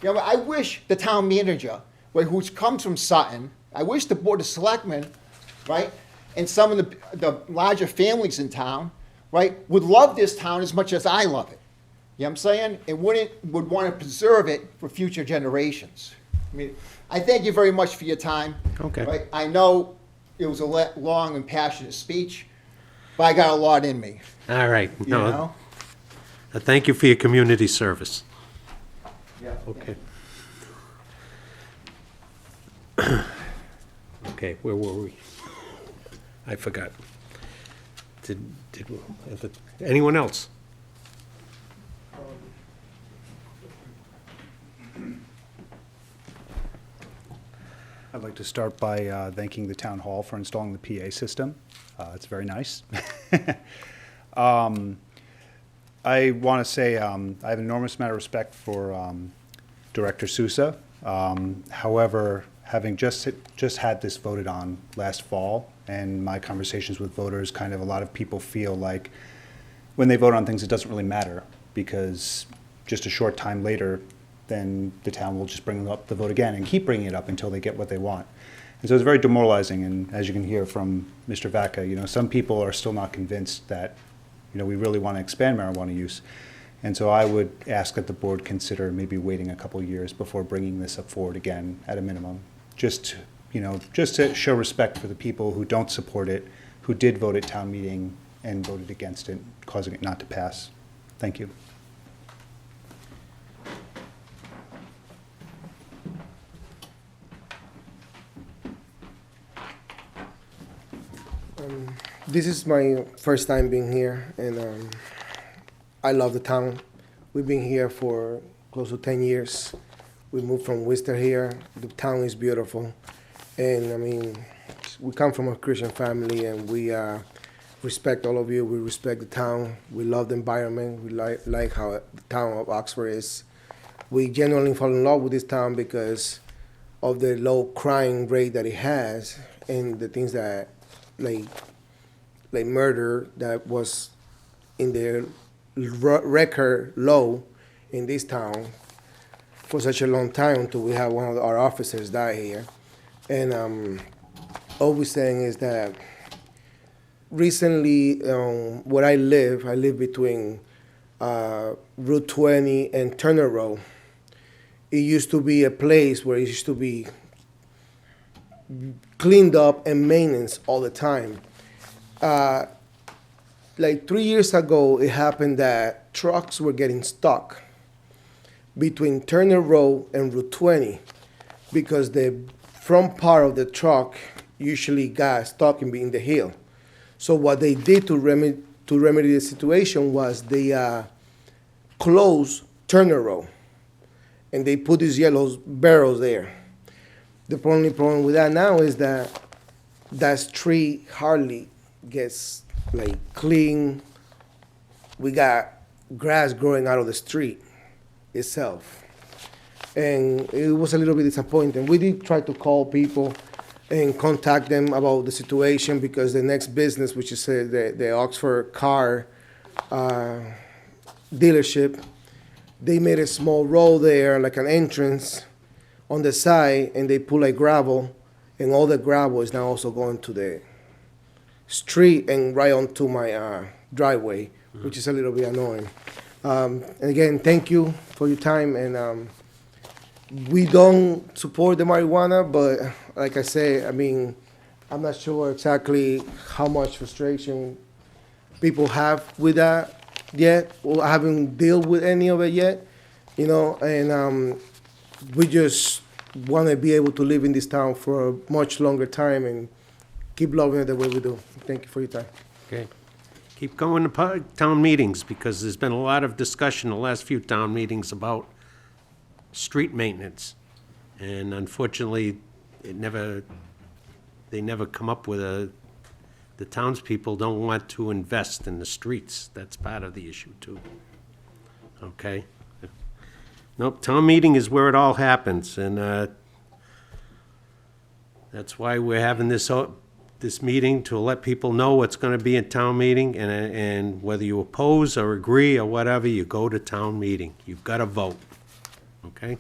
You know, I wish the town manager, right, who comes from Sutton, I wish the Board of Selectmen, right, and some of the larger families in town, right, would love this town as much as I love it. You know what I'm saying? And would want to preserve it for future generations. I mean, I thank you very much for your time. Okay. Right? I know it was a long and passionate speech, but I got a lot in me. All right. You No, know? thank you for your community service. Yeah. Okay. Okay, where were we? I forgot. Anyone else? I'd like to start by thanking the town hall for installing the PA system. It's very nice. I want to say I have an enormous amount of respect for Director Sousa. However, having just had this voted on last fall, and my conversations with voters, kind of a lot of people feel like when they vote on things, it doesn't really matter, because just a short time later, then the town will just bring up the vote again and keep bringing it up until they get what they want. And so it's very demoralizing, and as you can hear from Mr. Vaca, you know, some people are still not convinced that, you know, we really want to expand marijuana use. And so I would ask that the board consider maybe waiting a couple of years before bringing this up forward again at a minimum, just to show respect for the people who don't support it, who did vote at town meeting and voted against it, causing it not to pass. Thank you. This is my first time being here, and I love the town. We've been here for close to 10 years. We moved from Worcester here. The town is beautiful. And I mean, we come from a Christian family, and we respect all of you. We respect the town. We love the environment. We like how the town of Oxford is. We genuinely fall in love with this town because of the low crime rate that it has, and the things that, like murder, that was in the record low in this town for such a long time, until we had one of our officers die here. And all we're saying is that recently, where I live between Route 20 and Turner Road. It used to be a place where it used to be cleaned up and maintenance all the time. Like 3 years ago, it happened that trucks were getting stuck between Turner Road and Route 20 because the front part of the truck usually got stuck in the hill. So what they did to remedy the situation was they closed Turner Road, and they put these yellow barrels there. The only problem with that now is that that street hardly gets like clean. We got grass growing out of the street itself. And it was a little bit disappointing. We did try to call people and contact them about the situation, because the next business, which is the Oxford car dealership, they made a small road there, like an entrance on the side, and they put like gravel, and all the gravel is now also going to the street and right onto my driveway, which is a little bit annoying. And again, thank you for your time, and we don't support the marijuana, but like I say, I mean, I'm not sure exactly how much frustration people have with that yet, or I haven't dealt with any of it yet, you know, and we just want to be able to live in this town for a much longer time and keep loving it the way we do. Thank you for your time. Okay. Keep going to town meetings, because there's been a lot of discussion the last few town meetings about street maintenance. And unfortunately, they never come up with the townspeople don't want to invest in the streets. That's part of the issue too. Okay? Nope, town meeting is where it all happens, and That's why we're having this meeting, to let people know what's gonna be at town meeting, and whether you oppose or agree or whatever, you go to town meeting. You've gotta vote, okay?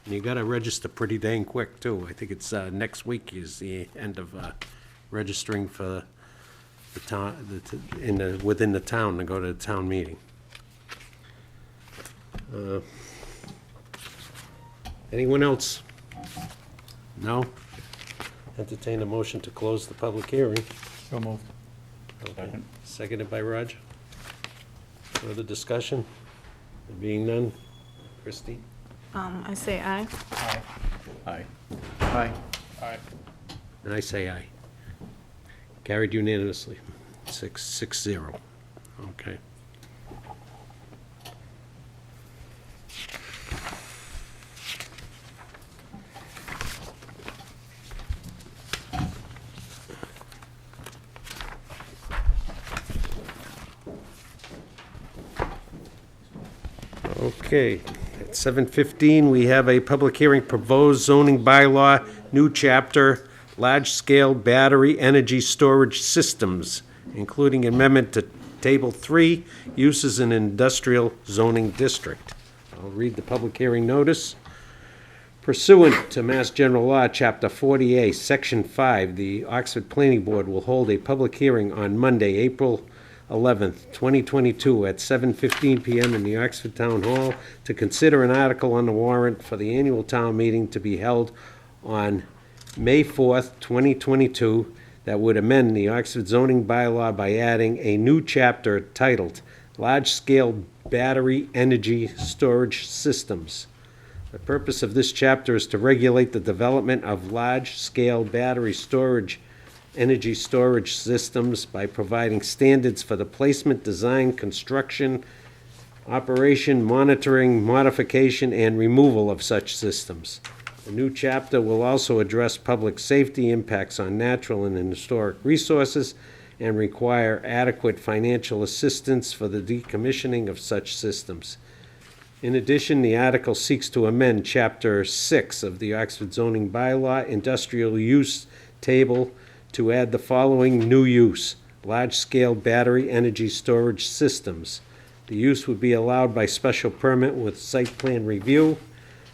And you gotta register pretty dang quick, too. I think it's, next week is the end of, registering for the town, within the town, to go to the town meeting. Anyone else? No? Entertain a motion to close the public hearing. So moved. Okay. Seconded by Roger. Further discussion? There being none? Christine? I say aye. Aye. Aye. And I say aye. Carried unanimously, 6-0. Okay. Okay, at 7:15, we have a public hearing, proposed zoning bylaw, new chapter, large-scale battery energy storage systems, including amendment to Table 3, uses in industrial zoning district. I'll read the public hearing notice. Pursuant to Mass General Law, Chapter 40A, Section 5, the Oxford Planning Board will hold a public hearing on Monday, April 11th, 2022, at 7:15 PM in the Oxford Town Hall to consider an article on the warrant for the annual town meeting to be held on May 4th, 2022, that would amend the Oxford zoning bylaw by adding a new chapter titled Large-Scale Battery Energy Storage Systems. The purpose of this chapter is to regulate the development of large-scale battery energy storage systems by providing standards for the placement, design, construction, operation, monitoring, modification, and removal of such systems. The new chapter will also address public safety, impacts on natural and historic resources, and require adequate financial assistance for the decommissioning of such systems. In addition, the article seeks to amend Chapter 6 of the Oxford zoning bylaw, industrial use table, to add the following new use: large-scale battery energy storage systems. The use would be allowed by special permit with site plan review.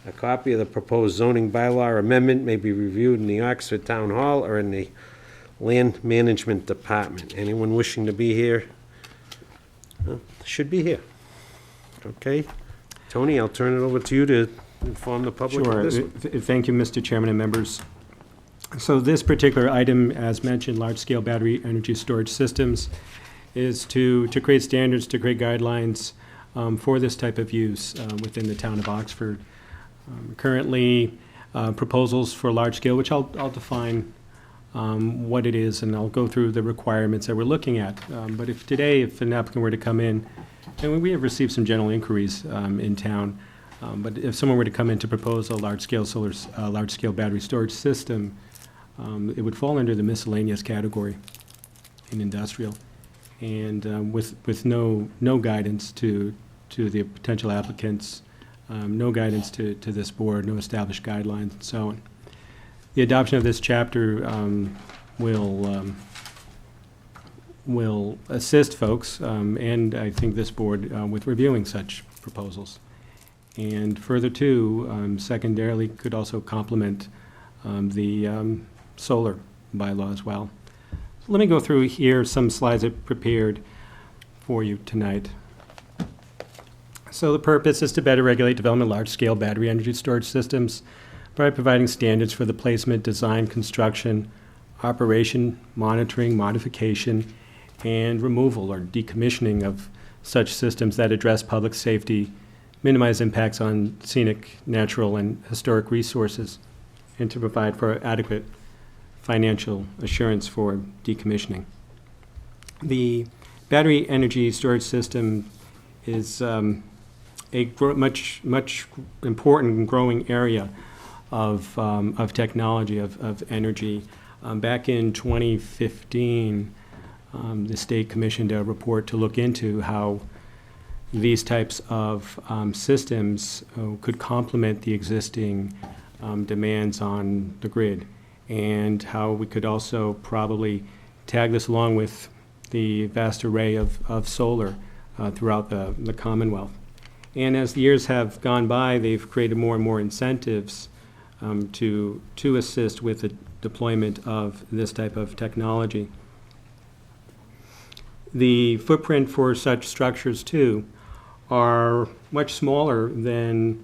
A copy of the proposed zoning bylaw amendment may be reviewed in the Oxford Town Hall or in the Land Management Department. Anyone wishing to be here should be here. Okay? Tony, I'll turn it over to you to inform the public of Sure. this one. Thank you, Mr. Chairman and members. So this particular item, as mentioned, large-scale battery energy storage systems, is to create standards, to create guidelines for this type of use within the town of Oxford. Currently, proposals for large-scale, which I'll define what it is, and I'll go through the requirements that we're looking at. But if an applicant were to come in, and we have received some general inquiries in town, but if someone were to come in to propose a large-scale battery storage system, it would fall under the miscellaneous category in industrial, and with no guidance to the potential applicants, no guidance to this board, no established guidelines, and so on. The adoption of this chapter will assist folks, and I think this board, with reviewing such proposals. And further too, secondarily, could also complement the solar bylaw as well. So let me go through here some slides I prepared for you tonight. So the purpose is to better regulate development of large-scale battery energy storage systems by providing standards for the placement, design, construction, operation, monitoring, modification, and removal or decommissioning of such systems that address public safety, minimize impacts on scenic, natural, and historic resources, and to provide for adequate financial assurance for decommissioning. The battery energy storage system is a much important and growing area of technology, of energy. Back in 2015, the state commissioned a report to look into how these types of systems could complement the existing demands on the grid. and how we could also probably tag this along with the vast array of solar throughout the Commonwealth. And as the years have gone by, they've created more and more incentives to assist with the deployment of this type of technology. The footprint for such structures, too, are much smaller than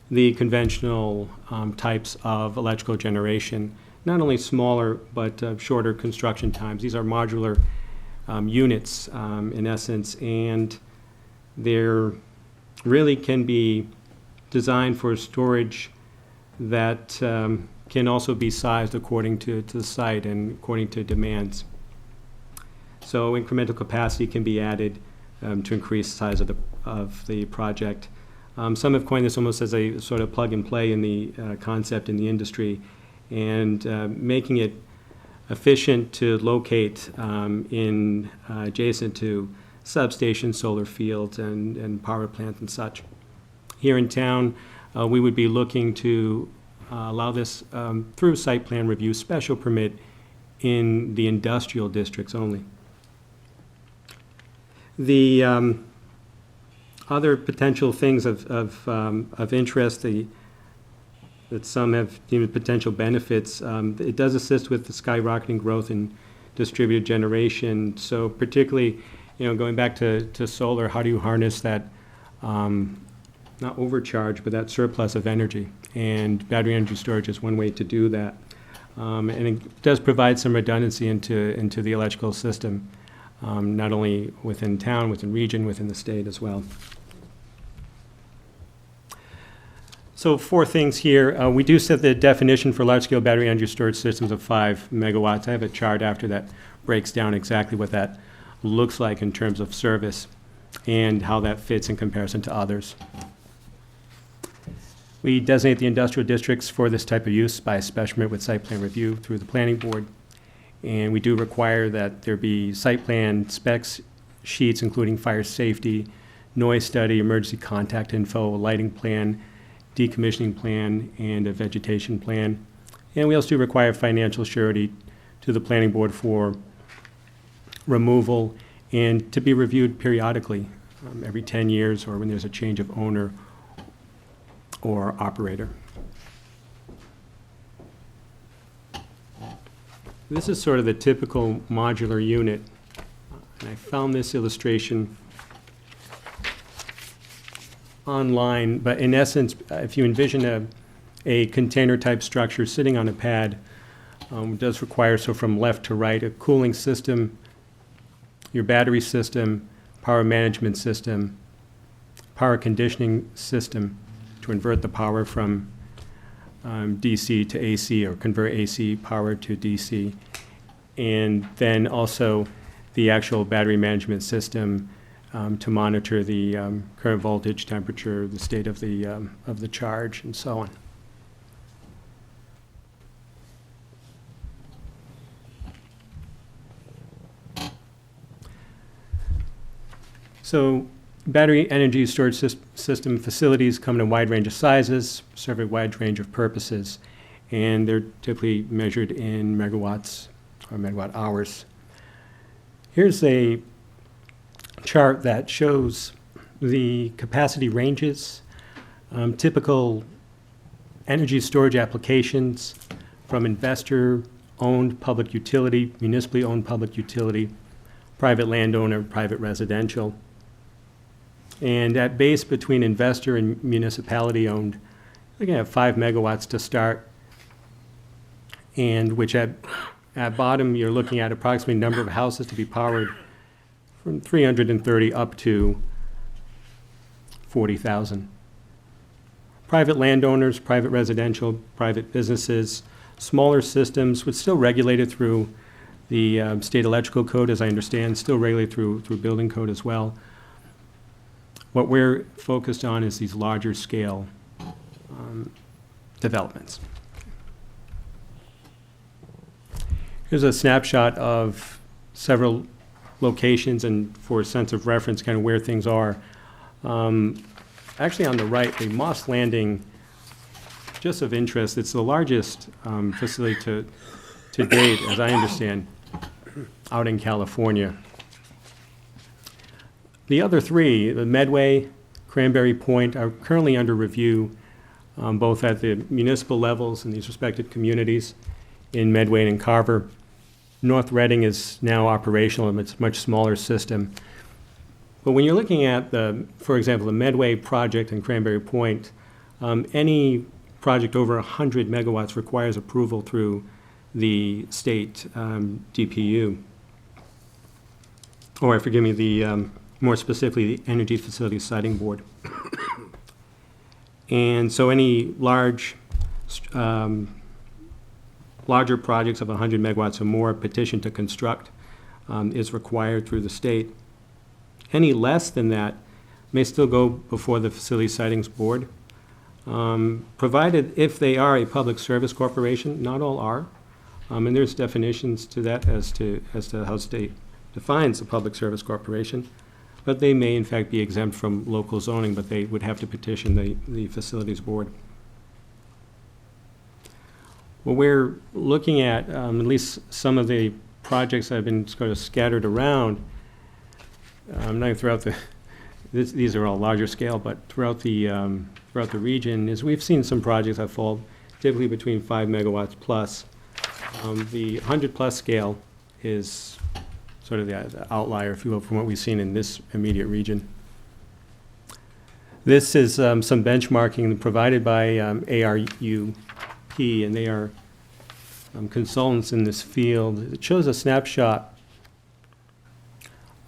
the conventional types of electrical generation. Not only smaller, but shorter construction times. These are modular units, in essence, and they're really can be designed for storage that can also be sized according to the site and according to demands. So incremental capacity can be added to increase the size of the project. Some have coined this almost as a sort of plug and play in the concept in the industry, and making it efficient to locate in adjacent to substations, solar fields, and power plants and such. Here in town, we would be looking to allow this through site plan review special permit in the industrial districts only. The other potential things of interest that some have deemed potential benefits, it does assist with the skyrocketing growth in distributed generation. So particularly, going back to solar, how do you harness that, not overcharge, but that surplus of energy? And battery energy storage is one way to do that. And it does provide some redundancy into the electrical system, not only within town, within region, within the state as well. So 4 things here. We do set the definition for large-scale battery energy storage systems of 5 megawatts. I have a chart after that breaks down exactly what that looks like in terms of service and how that fits in comparison to others. We designate the industrial districts for this type of use by special permit with site plan review through the planning board. And we do require that there be site plan specs sheets, including fire safety, noise study, emergency contact info, lighting plan, decommissioning plan, and a vegetation plan. And we also do require financial surety to the planning board for removal and to be reviewed periodically, every 10 years or when there's a change of owner or operator. This is sort of the typical modular unit. And I found this illustration online, but in essence, if you envision a container-type structure sitting on a pad, it does require, so from left to right, a cooling system, your battery system, power management system, power conditioning system to invert the power from DC to AC or convert AC power to DC, and then also the actual battery management system to monitor the current voltage, temperature, the state of the charge, and so on. So battery energy storage system facilities come in a wide range of sizes, serve a wide range of purposes, and they're typically measured in megawatts or megawatt hours. Here's a chart that shows the capacity ranges, typical energy storage applications from investor-owned public utility, municipally owned public utility, private landowner, private residential. And at base between investor and municipality owned, you're gonna have 5 megawatts to start, and which at bottom, you're looking at approximately number of houses to be powered from 330 up to 40,000. Private landowners, private residential, private businesses, smaller systems, which still regulated through the state electrical code, as I understand, still regulated through building code as well. What we're focused on is these larger scale developments. Here's a snapshot of several locations, and for a sense of reference, kind of where things are. Actually on the right, the Moss Landing, just of interest, it's the largest facility to date, as I understand, out in California. The other three, the Medway, Cranberry Point, are currently under review, both at the municipal levels in these respective communities in Medway and Carver. North Reading is now operational, and it's a much smaller system. But when you're looking at for example, the Medway project in Cranberry Point, any project over 100 megawatts requires approval through the state DPU. Or, forgive me, more specifically, the Energy Facility Siting Board. And so any larger projects of 100 megawatts or more, petition to construct is required through the state. Any less than that may still go before the Facility Sightings Board, provided if they are a public service corporation. Not all are, and there's definitions to that as to how state defines a public service corporation. But they may in fact be exempt from local zoning, but they would have to petition the Facilities Board. What we're looking at least some of the projects that have been sort of scattered around, not throughout these are all larger scale, but throughout the region, is we've seen some projects that fall typically between 5 megawatts plus. The 100 plus scale is sort of the outlier, if you will, from what we've seen in this immediate region. This is some benchmarking provided by ARUP, and they are consultants in this field. It shows a snapshot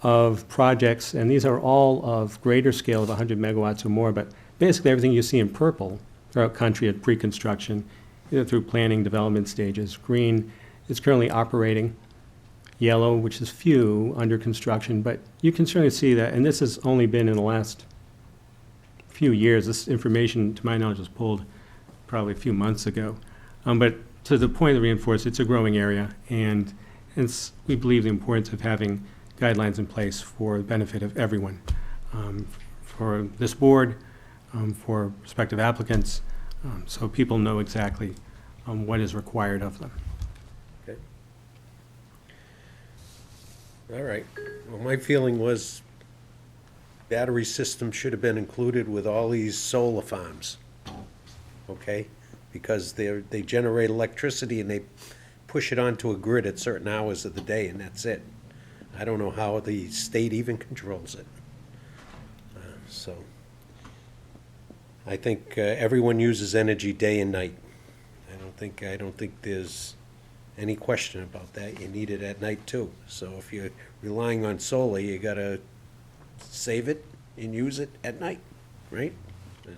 of projects, and these are all of greater scale of 100 megawatts or more, but basically everything you see in purple throughout country at pre-construction, either through planning development stages. Green is currently operating. Yellow, which is few, under construction, but you can certainly see that, and this has only been in the last few years. This information, to my knowledge, was pulled probably a few months ago. But to the point of reinforce, it's a growing area, and we believe the importance of having guidelines in place for the benefit of everyone, for this board, for prospective applicants, so people know exactly what is required of them. Okay. All right. Well, my feeling was battery system should have been included with all these solar farms, okay? Because they generate electricity and they push it onto a grid at certain hours of the day, and that's it. I don't know how the state even controls it. So I think everyone uses energy day and night. I don't think there's any question about that. You need it at night too. So if you're relying on solar, you gotta save it and use it at night, right? And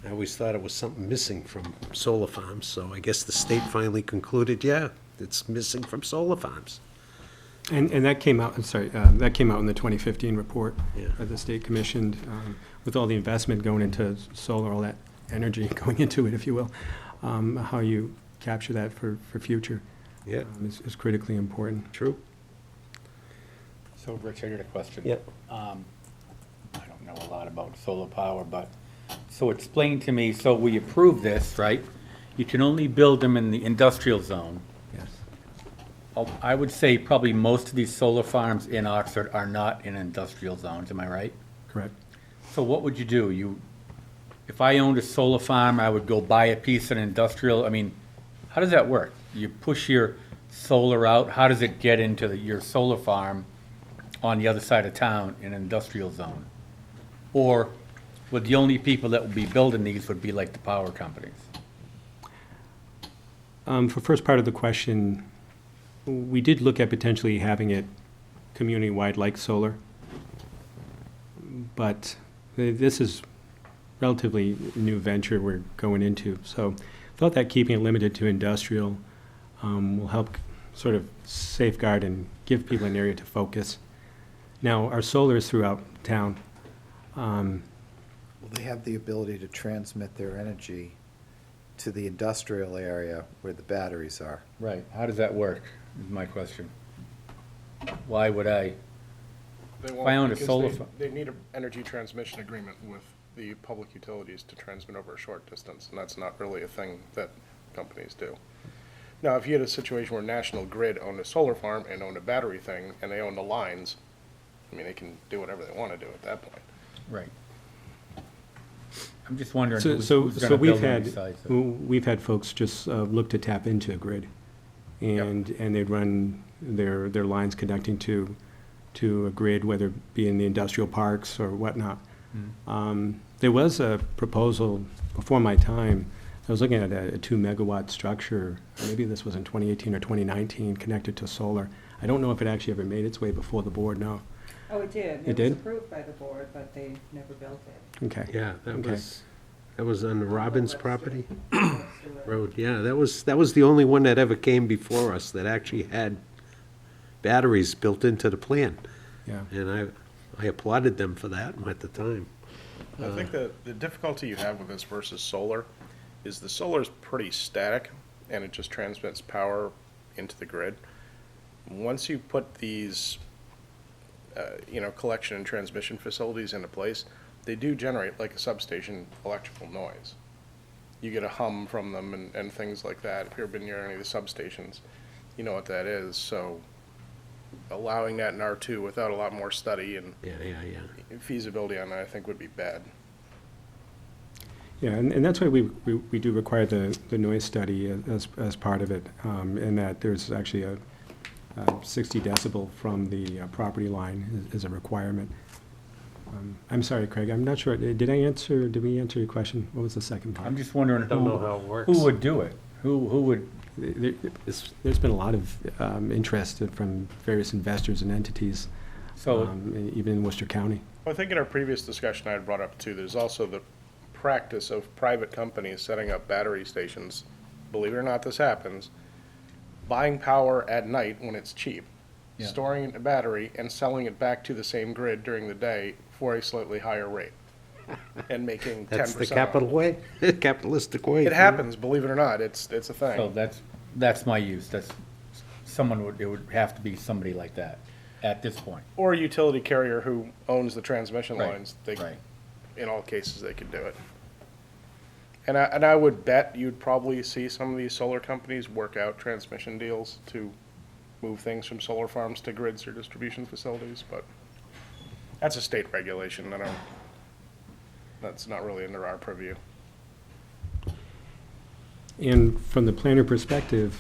I always thought it was something missing from solar farms, so I guess the state finally concluded, yeah, it's missing from solar farms. And that came out, that came out in the 2015 report Yeah. that the state commissioned, with all the investment going into solar, all that energy going into it, if you will. How you capture that for future Yeah, is critically important. true. So, Rich, I got a question. Yeah. I don't know a lot about solar power, but, so explain to me, so we approve this, right? You can only build them in the industrial zone. Yes. I would say probably most of these solar farms in Oxford are not in industrial zones, am I right? Correct. So what would you do? If I owned a solar farm, I would go buy a piece of industrial, I mean, how does that work? You push your solar out, how does it get into your solar farm on the other side of town in an industrial zone? Or would the only people that would be building these would be like the power companies? For first part of the question, we did look at potentially having it community-wide like solar, but this is relatively new venture we're going into. So thought that keeping it limited to industrial will help sort of safeguard and give people an area to focus. Now, our solar is throughout town. Well, they have the ability to transmit their energy to the industrial area where the batteries are. Right, how does that work, is my question. Why would I? They I own won't, a because solar they- fa- they need an energy transmission agreement with the public utilities to transmit over a short distance, and that's not really a thing that companies do. Now, if you had a situation where National Grid owned a solar farm and owned a battery thing, and they own the lines, I mean, they can do whatever they want to do at that point. Right. I'm just wondering So, who's so, who's so gonna we've build them had, besides it. we've had folks just look to tap into a grid. And they'd run their lines connecting to a grid, whether it be in the industrial parks or whatnot. There was a proposal before my time. I was looking at a 2-megawatt structure. Maybe this was in 2018 or 2019, connected to solar. I don't know if it actually ever made its way before the board, no. Oh, it did. It did? was approved by the board, but they never built it. Okay. Yeah, Okay. that was on the Robbins property road. Yeah, that was the only one that ever came before us that actually had batteries built into the plan. Yeah. And I applauded them for that at the time. I think the difficulty you have with this versus solar is the solar's pretty static, and it just transmits power into the grid. Once you put these, collection and transmission facilities into place, they do generate, like a substation, electrical noise. You get a hum from them and things like that. If you've ever been near any of the substations, you know what that is. So allowing that in R2 without a lot more study and Yeah. feasibility on that, I think would be bad. Yeah, and that's why we do require the noise study as part of it, and that there's actually a 60 decibel from the property line is a requirement. I'm sorry, Craig, I'm not sure, did we answer your question? What was the second part? I'm just wondering Don't know how it works. who would do it? Who would, There's been a lot of interest from various investors and entities, so, even in Worcester County. Well, I think in our previous discussion I had brought up too, there's also the practice of private companies setting up battery stations. Believe it or not, this happens. Buying power at night when it's cheap, Yeah. storing it in a battery and selling it back to the same grid during the day for a slightly higher rate and making 10%. That's the capital way, capitalistic way. It happens, believe it or not. It's a so thing. that's my use. It would have to be somebody like that at this point. Or a utility carrier who owns the transmission Right, lines. right. In all cases, they could do it. And I would bet you'd probably see some of these solar companies work out transmission deals to move things from solar farms to grids or distribution facilities, but that's a state regulation. That's not really under our purview. And from the planner perspective,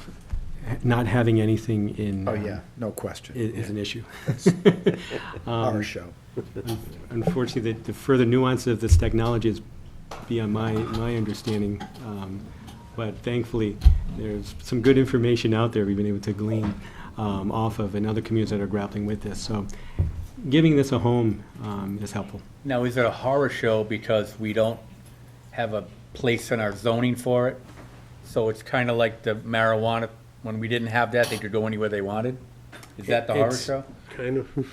not having anything in. Oh, yeah, no question. Is an issue. Our show. Unfortunately, the further nuance of this technology is beyond my understanding. But thankfully, there's some good information out there we've been able to glean off of in other communities that are grappling with this. So giving this a home is helpful. Now, is it a horror show because we don't have a place in our zoning for it? So it's kind of like the marijuana, when we didn't have that, they could go anywhere they wanted? Is that the horror It's- show? Kind of.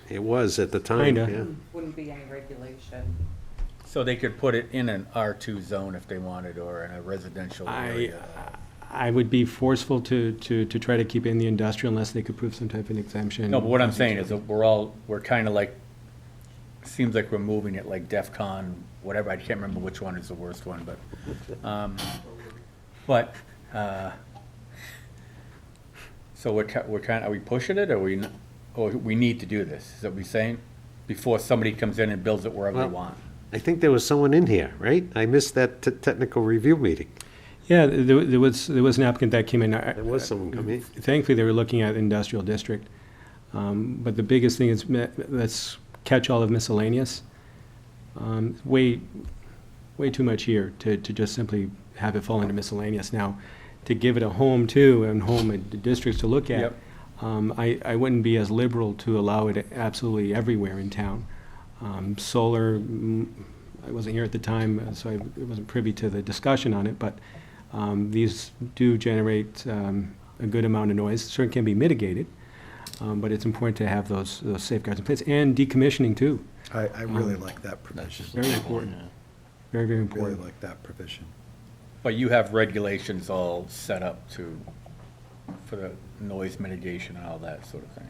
It was at the time, Kinda. yeah. Wouldn't be any regulation. So they could put it in an R2 zone if they wanted, or in a residential area? I would be forceful to try to keep in the industrial unless they could prove some type of exemption. No, but what I'm saying is that we're kind of like, seems like we're moving it like DEF-CON, whatever, I can't remember which one is the worst one, so we're kind, are we pushing it, or we need to do this, is that what we're saying? Before somebody comes in and builds it wherever they Well, want? I think there was someone in here, right? I missed that technical review meeting. Yeah, there was an applicant that came in. There was someone coming. Thankfully, they were looking at industrial district. But the biggest thing is let's catch all of miscellaneous. Way too much here to just simply have it fall into miscellaneous. Now, to give it a home too, and home districts to look at, Yep. I wouldn't be as liberal to allow it absolutely everywhere in town. Solar, I wasn't here at the time, so I wasn't privy to the discussion on it, but these do generate a good amount of noise. Certainly can be mitigated, but it's important to have those safeguards in place, and decommissioning too. I really like that provision. Very important. Very, very Really important. like that provision. But you have regulations all set up for the noise mitigation and all that sort of thing?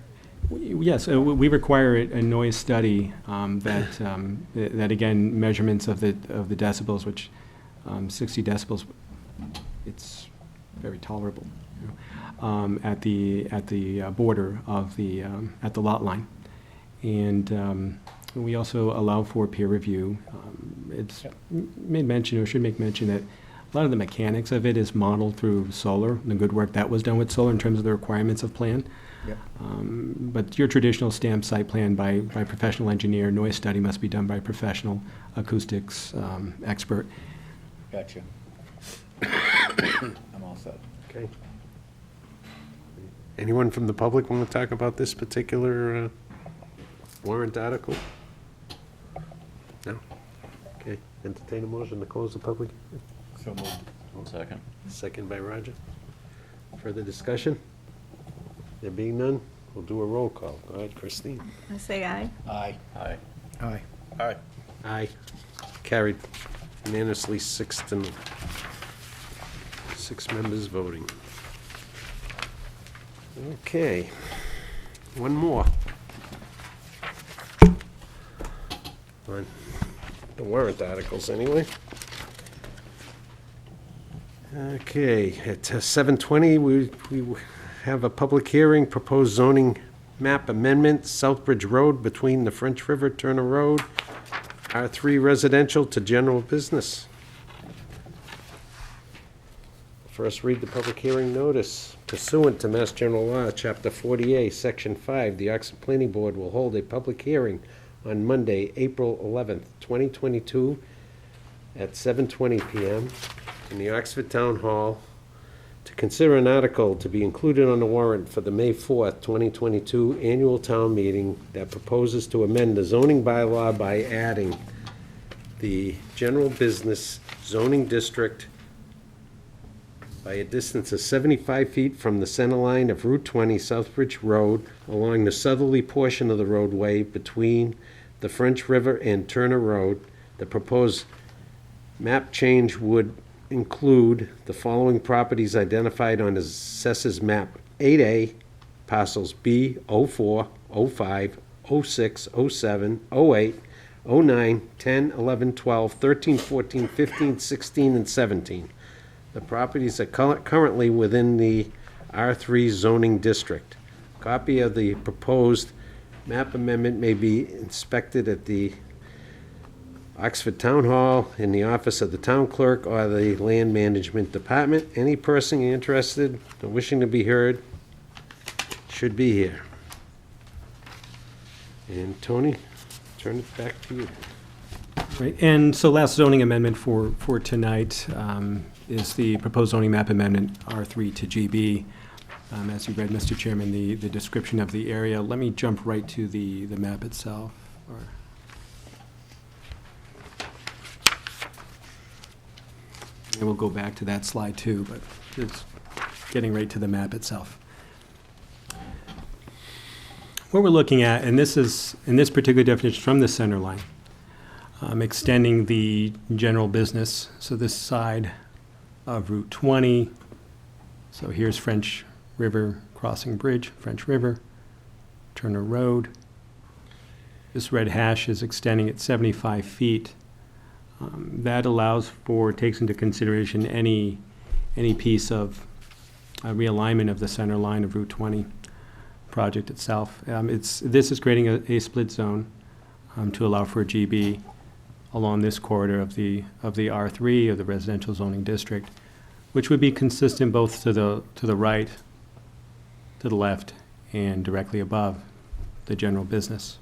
Yes, we require a noise study that again, measurements of the decibels, which 60 decibels, it's very tolerable, you know, at the border of at the lot line. And we also allow for peer review. It's made mention, or should make mention, that a lot of the mechanics of it is modeled through solar, and the good work that was done with solar in terms of the requirements of plan. Yep. But your traditional stamp site plan by professional engineer, noise study must be done by a professional acoustics expert. Gotcha. I'm all set. Okay. Anyone from the public want to talk about this particular warrant article? No? Okay, entertain a motion to close the public. So moved. Second. Second by Roger. Further discussion? There being none, we'll do a roll call. Go ahead, Christine. I say aye. Aye. Aye. Aye. Aye. Aye. Carried unanimously, 6 members voting. Okay, one more. On the warrant articles, anyway. Okay, at 7:20, we have a public hearing, proposed zoning map amendment, Southbridge Road between the French River, Turner Road, R3 residential to general business. First, read the public hearing notice. Pursuant to Mass General Law, Chapter 40A, Section 5, the Oxford Planning Board will hold a public hearing on Monday, April 11th, 2022, at 7:20 PM in the Oxford Town Hall to consider an article to be included on the warrant for the May 4th, 2022 annual town meeting that proposes to amend the zoning bylaw by adding the general business zoning district by a distance of 75 feet from the center line of Route 20 Southbridge Road along the southerly portion of the roadway between the French River and Turner Road. The proposed map change would include the following properties identified on the Assessors Map 8A, parcels B, 04, 05, 06, 07, 08, 09, 10, 11, 12, 13, 14, 15, 16, and 17. The properties are currently within the R3 zoning district. Copy of the proposed map amendment may be inspected at the Oxford Town Hall, in the office of the town clerk or the land management department. Any person interested or wishing to be heard should be here. And Tony, turn it back to you. Right, and so last zoning amendment for tonight is the proposed zoning map amendment, R3 to GB. As you read, Mr. Chairman, the description of the area. Let me jump right to the map itself. And we'll go back to that slide too, but it's getting right to the map itself. What we're looking at, and this is, in this particular definition, from the center line, extending the general business. So this side of Route 20. So here's French River Crossing Bridge, French River, Turner Road. This red hash is extending at 75 feet. That allows for, takes into consideration any piece of realignment of the center line of Route 20 project itself. This is creating a split zone to allow for a GB along this corridor of the R3, of the residential zoning district, which would be consistent both to the right, to the left, and directly above the general business.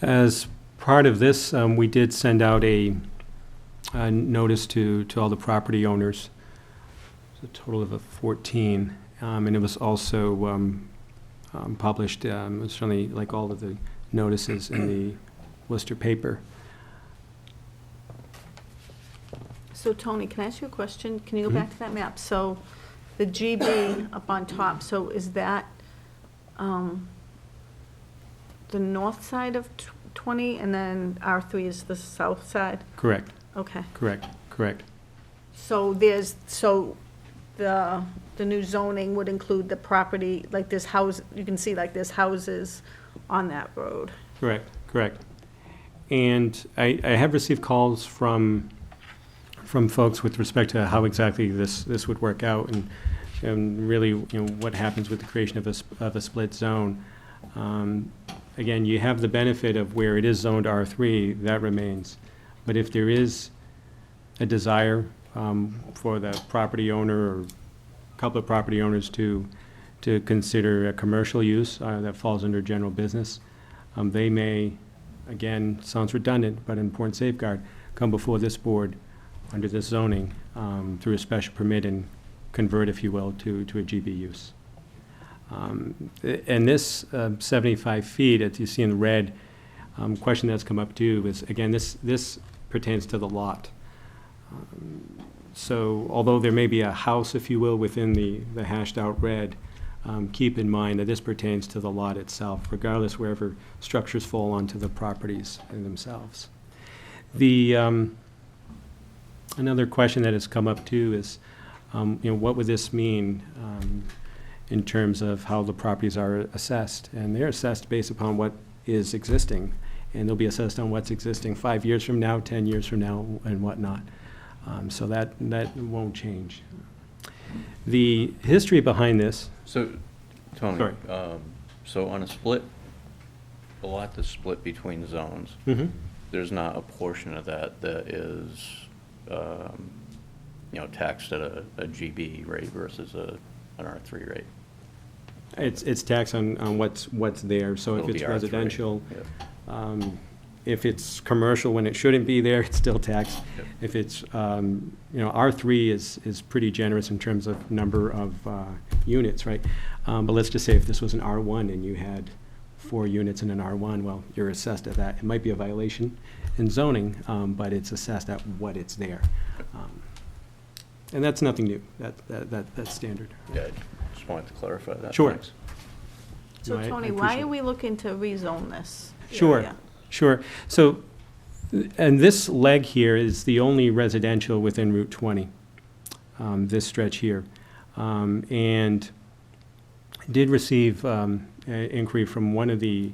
As part of this, we did send out a notice to all the property owners. It's a total of 14, and it was also published, certainly like all of the notices in the Worcester paper. So Tony, can I ask you a question? Can you go back to that map? So the GB up on top, so is that the north side of 20, and then R3 is the south side? Correct. Okay. Correct. So the new zoning would include the property, like this house, you can see like there's houses on that road. Correct. And I have received calls from folks with respect to how exactly this would work out, and really, what happens with the creation of a split zone. Again, you have the benefit of where it is zoned R3, that remains. But if there is a desire for the property owner or a couple of property owners to consider a commercial use that falls under general business, they may, again, sounds redundant, but an important safeguard, come before this board under this zoning through a special permit and convert, if you will, to a GB use. And this 75 feet, as you see in red, question that's come up too is, again, this pertains to the lot. So although there may be a house, if you will, within the hashed out red, keep in mind that this pertains to the lot itself, regardless wherever structures fall onto the properties in themselves. Another question that has come up too is, what would this mean in terms of how the properties are assessed? And they're assessed based upon what is existing, and they'll be assessed on what's existing 5 years from now, 10 years from now, and whatnot. So that won't change. The history behind this. So, Tony, Sorry. So on a lot that's split between zones, there's not a portion of that that is, taxed at a GB rate versus an R3 rate. It's taxed on what's there. So if It'll it's be R3. residential, Yep. if it's commercial when it shouldn't be there, it's still taxed. Yep. If it's, R3 is pretty generous in terms of number of units, right? But let's just say if this was an R1 and you had 4 units in an R1, well, you're assessed at that. It might be a violation in zoning, but it's assessed at what it's there. And that's nothing new. That's standard. Yeah, I just wanted to clarify that. Sure. Thanks. So No, I Tony, why appreciate are it. we looking to rezone this Sure, area? sure. So, and this leg here is the only residential within Route 20, this stretch here. And did receive an inquiry from one of the,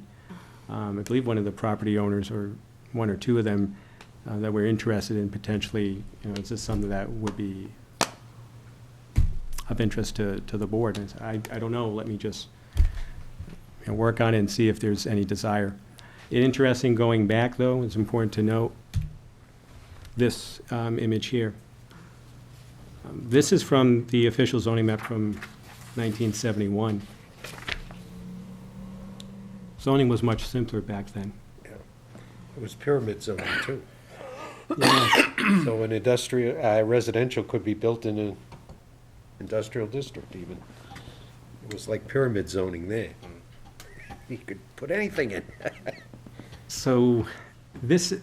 I believe one of the property owners, or one or two of them, that were interested in potentially, is this something that would be of interest to the board? And I said, I don't know, let me just work on it and see if there's any desire. Interesting, going back though, it's important to note this image here. This is from the official zoning map from 1971. Zoning was much simpler back then. Yeah. It was pyramid zoning too. Yeah. So an industrial, residential could be built in an industrial district even. It was like pyramid zoning there. You could put anything in. So this,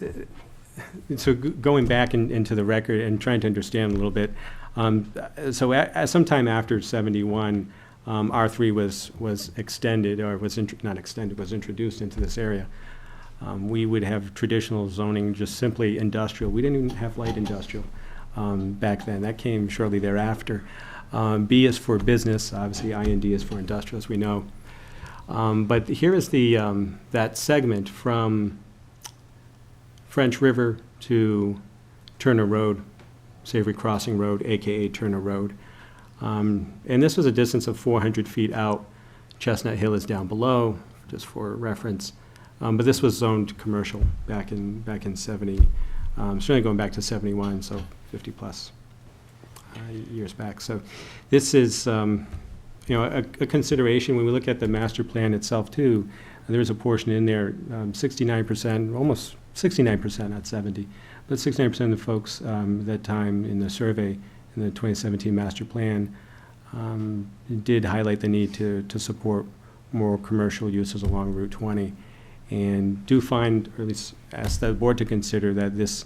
going back into the record and trying to understand a little bit, so sometime after 71, R3 was extended, or was not extended, was introduced into this area. We would have traditional zoning, just simply industrial. We didn't even have light industrial back then. That came shortly thereafter. B is for business, obviously IND is for industrial, as we know. But here is that segment from French River to Turner Road, Savory Crossing Road, AKA Turner Road. And this was a distance of 400 feet out. Chestnut Hill is down below, just for reference. But this was zoned commercial back in 70, certainly going back to 71, so 50 plus years back. So this is, a consideration when we look at the master plan itself too. There's a portion in there, 69%, almost 69%, not 70, but 69% of the folks at that time in the survey, in the 2017 master plan, did highlight the need to support more commercial uses along Route 20. And do find, or at least ask the board to consider, that this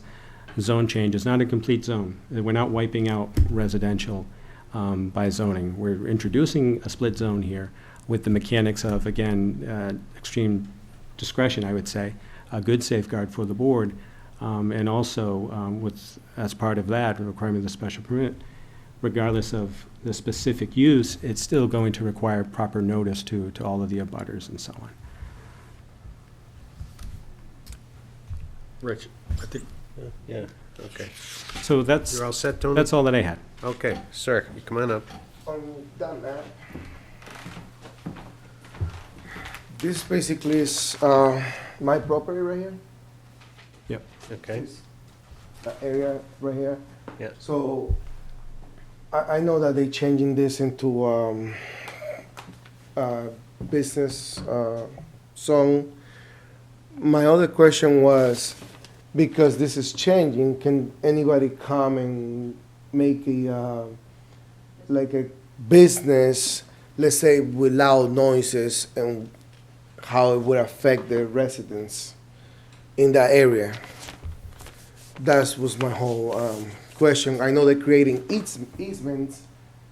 zone change is not a complete zone. We're not wiping out residential by zoning. We're introducing a split zone here with the mechanics of, again, extreme discretion, I would say, a good safeguard for the board, And also, as part of that, the requirement of the special permit, regardless of the specific use, it's still going to require proper notice to all of the abutters and so on. Rich, I think, Yeah, okay. So that's, You're all set, Tony? that's all that I had. Okay, sir, you come on up. On that map, this basically is my property right here. Yep. Okay, This area right here. yeah. So I know that they're changing this into business zone. My other question was, because this is changing, can anybody come and make a like a business, let's say with loud noises, and how it would affect the residents in that area? That was my whole question. I know they're creating easements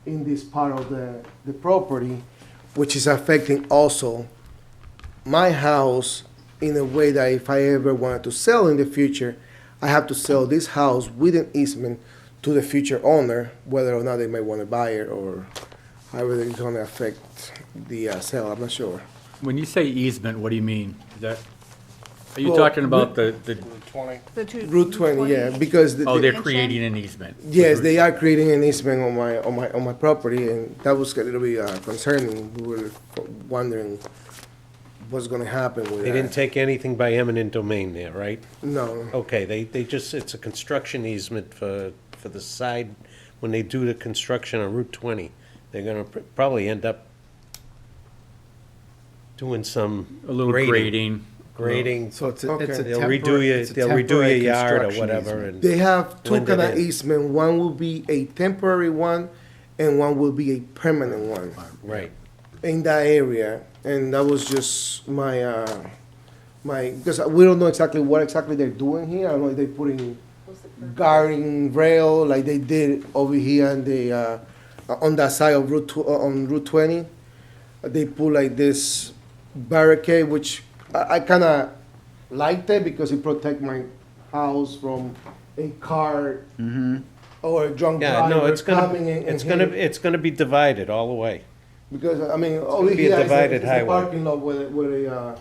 in this part of the property, which is affecting also my house in a way that if I ever wanted to sell in the future, I have to sell this house with an easement to the future owner, whether or not they may want to buy it or however it's going to affect the sale. I'm not sure. when you say easement, what do you mean? Is that, are you Well, talking about the, 20. The two- Route 20, yeah, because oh, they're Extension? creating an easement? yes, they are creating an easement on my property, and that was a little bit concerning. We were wondering what's going to happen with They that. didn't take anything by eminent domain there, right? No. Okay, they just, it's a construction easement for the side, when they do the construction on Route 20. They're gonna probably end up doing some A little grading. Grading. So it's a Okay. They'll redo your yard or whatever, and, They have two Blend it kind of in. easement. One will be a temporary one, and one will be a permanent one right. in that area. And that was just my because we don't know exactly what exactly they're doing here. I don't know if they're putting guarding rail like they did over here in the on that side of on Route 20. They put like this barricade, which I kind of liked it because it protect my house from a car or a drunk Yeah, no, driver it's gonna, coming in. it's gonna be divided all the way. Because, I mean, over be a here, divided it's a highway. parking lot where the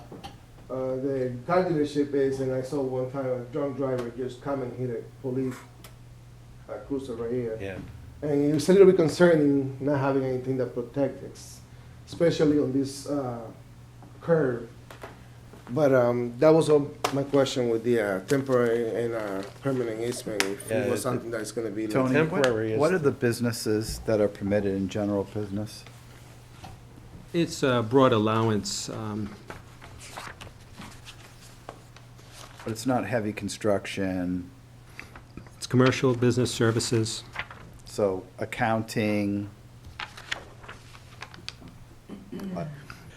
car dealership is, and I saw one time a drunk driver just come and hit a police cruiser right here. Yeah. And it was a little bit concerning not having anything that protects, especially on this curve. But that was all my question with the temporary and permanent easement. If Yeah, it was it- something that's going to be like Tony, Temporary is- what are the businesses that are permitted in general business? It's a broad allowance. But it's not heavy construction, It's commercial business services. so accounting,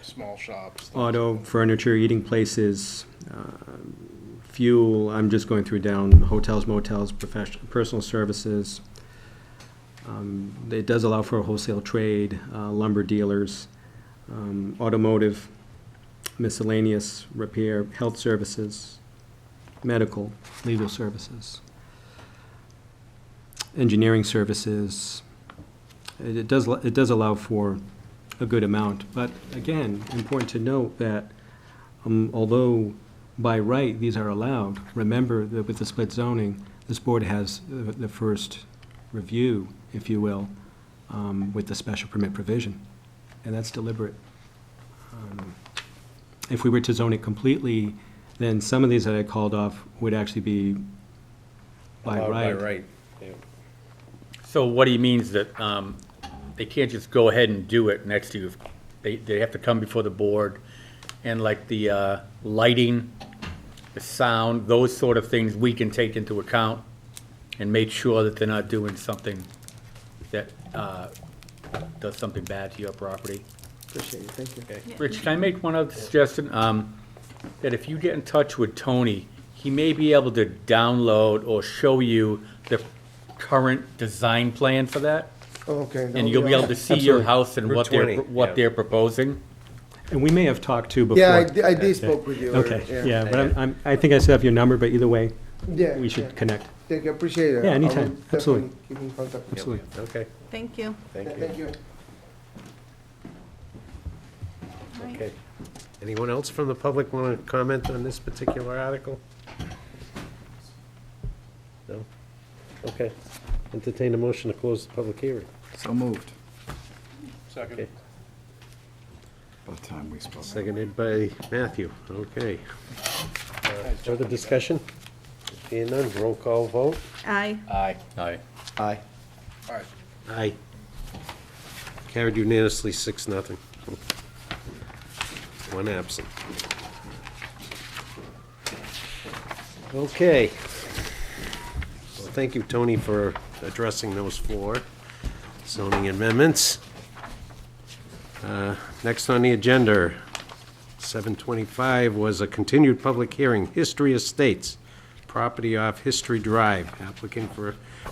Small shops. Auto, furniture, eating places, fuel, I'm just going through down hotels, motels, personal services. It does allow for a wholesale trade, lumber dealers, automotive, miscellaneous, repair, health services, medical, legal services, engineering services. It does allow for a good amount, but again, important to note that although by right these are allowed, remember that with the split zoning, this board has the first review, if you will, with the special permit provision, and that's deliberate. If we were to zone it completely, then some of these that I called off would actually be by Allowed right. By right. Yeah. So what he means that they can't just go ahead and do it next to you. They have to come before the board, and like the lighting, the sound, those sort of things we can take into account and make sure that they're not doing something that does something bad to your property. appreciate it. Thank you. Rich, can I make one other suggestion? That if you get in touch with Tony, he may be able to download or show you the current design plan for that. Okay. that And would you'll be able to see your Absolutely. house and Route what 20, what yeah. they're proposing. And we may have talked too before. Yeah, I did spoke with you. Okay, yeah, but I think I still have your number, but either way, Yeah. we should connect. Thank you, appreciate it. Yeah, I will anytime. Absolutely. definitely keep in contact with you. Absolutely. Okay, Thank you. Thank you. Right. okay. Anyone else from the public want to comment on this particular article? No? Okay. Entertain a motion to close the public hearing. So moved. Second. Okay. By the time we spoke. Seconded by Matthew, okay. Further discussion? Being none, roll call vote. Aye. Aye. Aye. Aye. All right. Aye. Carried unanimously, 6-0. One absent. Okay. Well, thank you, Tony, for addressing those 4 zoning amendments. Next on the agenda, 7:25 was a continued public hearing, History Estates, property off History Drive,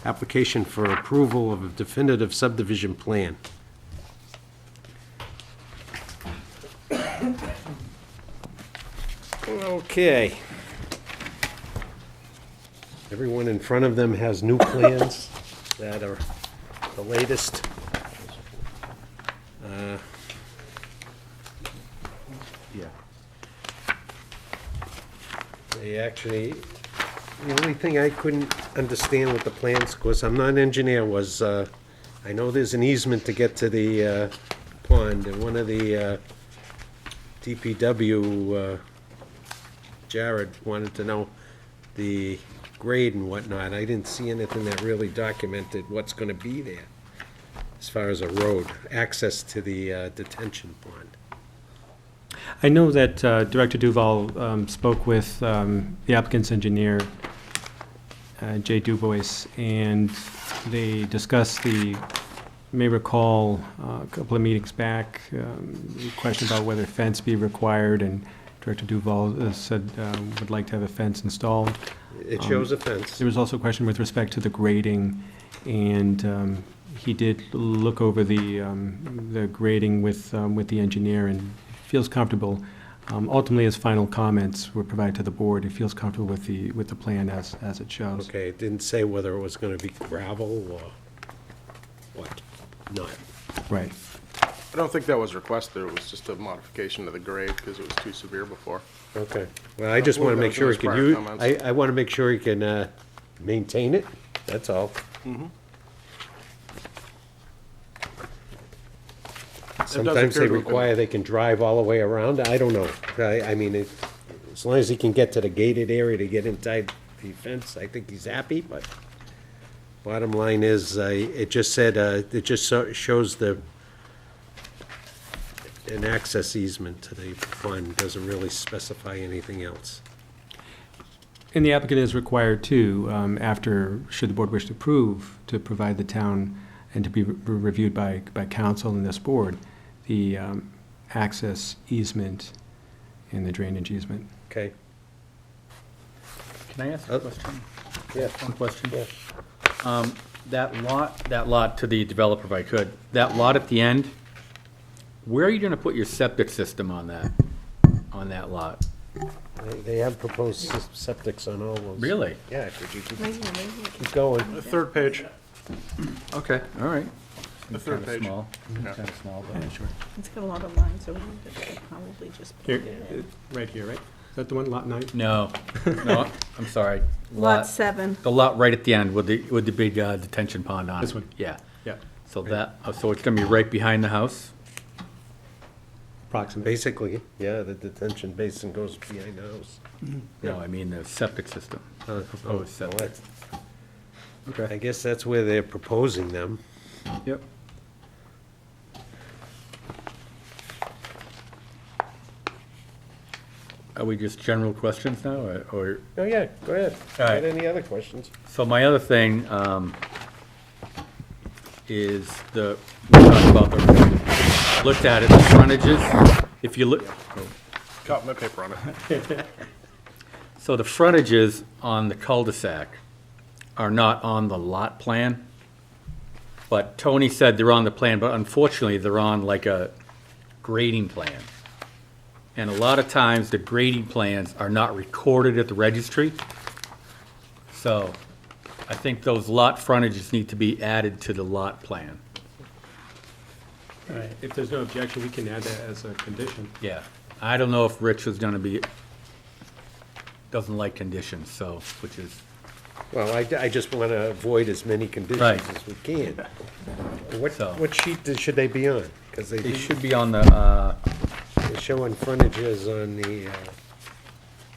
application for approval of a definitive subdivision plan. Okay. Everyone in front of them has new plans that are the latest. Yeah. They actually, the only thing I couldn't understand with the plans, because I'm not an engineer, was, I know there's an easement to get to the pond, and one of the DPW, Jared, wanted to know the grade and whatnot. I didn't see anything that really documented what's gonna be there as far as a road, access to the detention pond. I know that Director Duval spoke with the applicant's engineer, Jay Dubois, and they discussed you may recall a couple of meetings back, the question about whether fence be required, and Director Duval said would like to have a fence installed. It shows a fence. There was also a question with respect to the grading, and he did look over the grading with the engineer and feels comfortable. Ultimately, his final comments were provided to the board. He feels comfortable with the plan as it shows. Okay, it didn't say whether it was gonna be gravel or what, not. Right. I don't think that was requested, it was just a modification of the grade because it was too severe before. Okay, well, I just wanna make sure he can Prior use, comments. I wanna make sure he can, maintain it, that's all. Sometimes they appear to have been- require they can drive all the way around, I don't know. I mean, as long as he can get to the gated area to get inside the fence, I think he's happy, but bottom line is, it just said, it just shows an access easement to the pond, doesn't really specify anything else. And the applicant is required to, after, should the board wish to approve, to provide the town and to be reviewed by council and this board, the access easement and the drainage easement. Okay? Can I ask a question? Yeah. One question? Yeah. That lot to the developer, if I could, that lot at the end, where are you gonna put your septic system on that lot? They have proposed septics on all those. Really? Yeah, could you Right here, right here. keep going? The third page, Okay, all right. the third Kinda page. small, Yeah. kinda small, but. Yeah, sure. It's got a lot of lines over it that could probably just. Here, right here, right? Is that the one, lot 9? No, no, I'm sorry. Lot 7. The lot right at the end with the big detention pond on it. This one? Yeah. Yeah, So so it's gonna be right behind the house? approximately. Basically, yeah, the detention basin goes behind the house. No, I mean the septic system. Proposed Well, septic. that's- Okay. I guess that's where they're proposing them. Yep. Are we just general questions now, or? Oh, yeah, go ahead. All right. Got any other questions? So my other thing, is we talked about looked at it, the frontages. If you look, Got my paper on it. so the frontages on the cul-de-sac are not on the lot plan. But Tony said they're on the plan, but unfortunately, they're on like a grading plan. And a lot of times, the grading plans are not recorded at the registry. So I think those lot frontages need to be added to the lot plan. If there's no objection, we can add that as a condition. Yeah. I don't know if Rich was gonna be, doesn't like conditions, so, which is, Well, I just want to avoid as many conditions Right. as we can. What, So- what sheet should they be on? Because they they're should be on the, showing frontages on the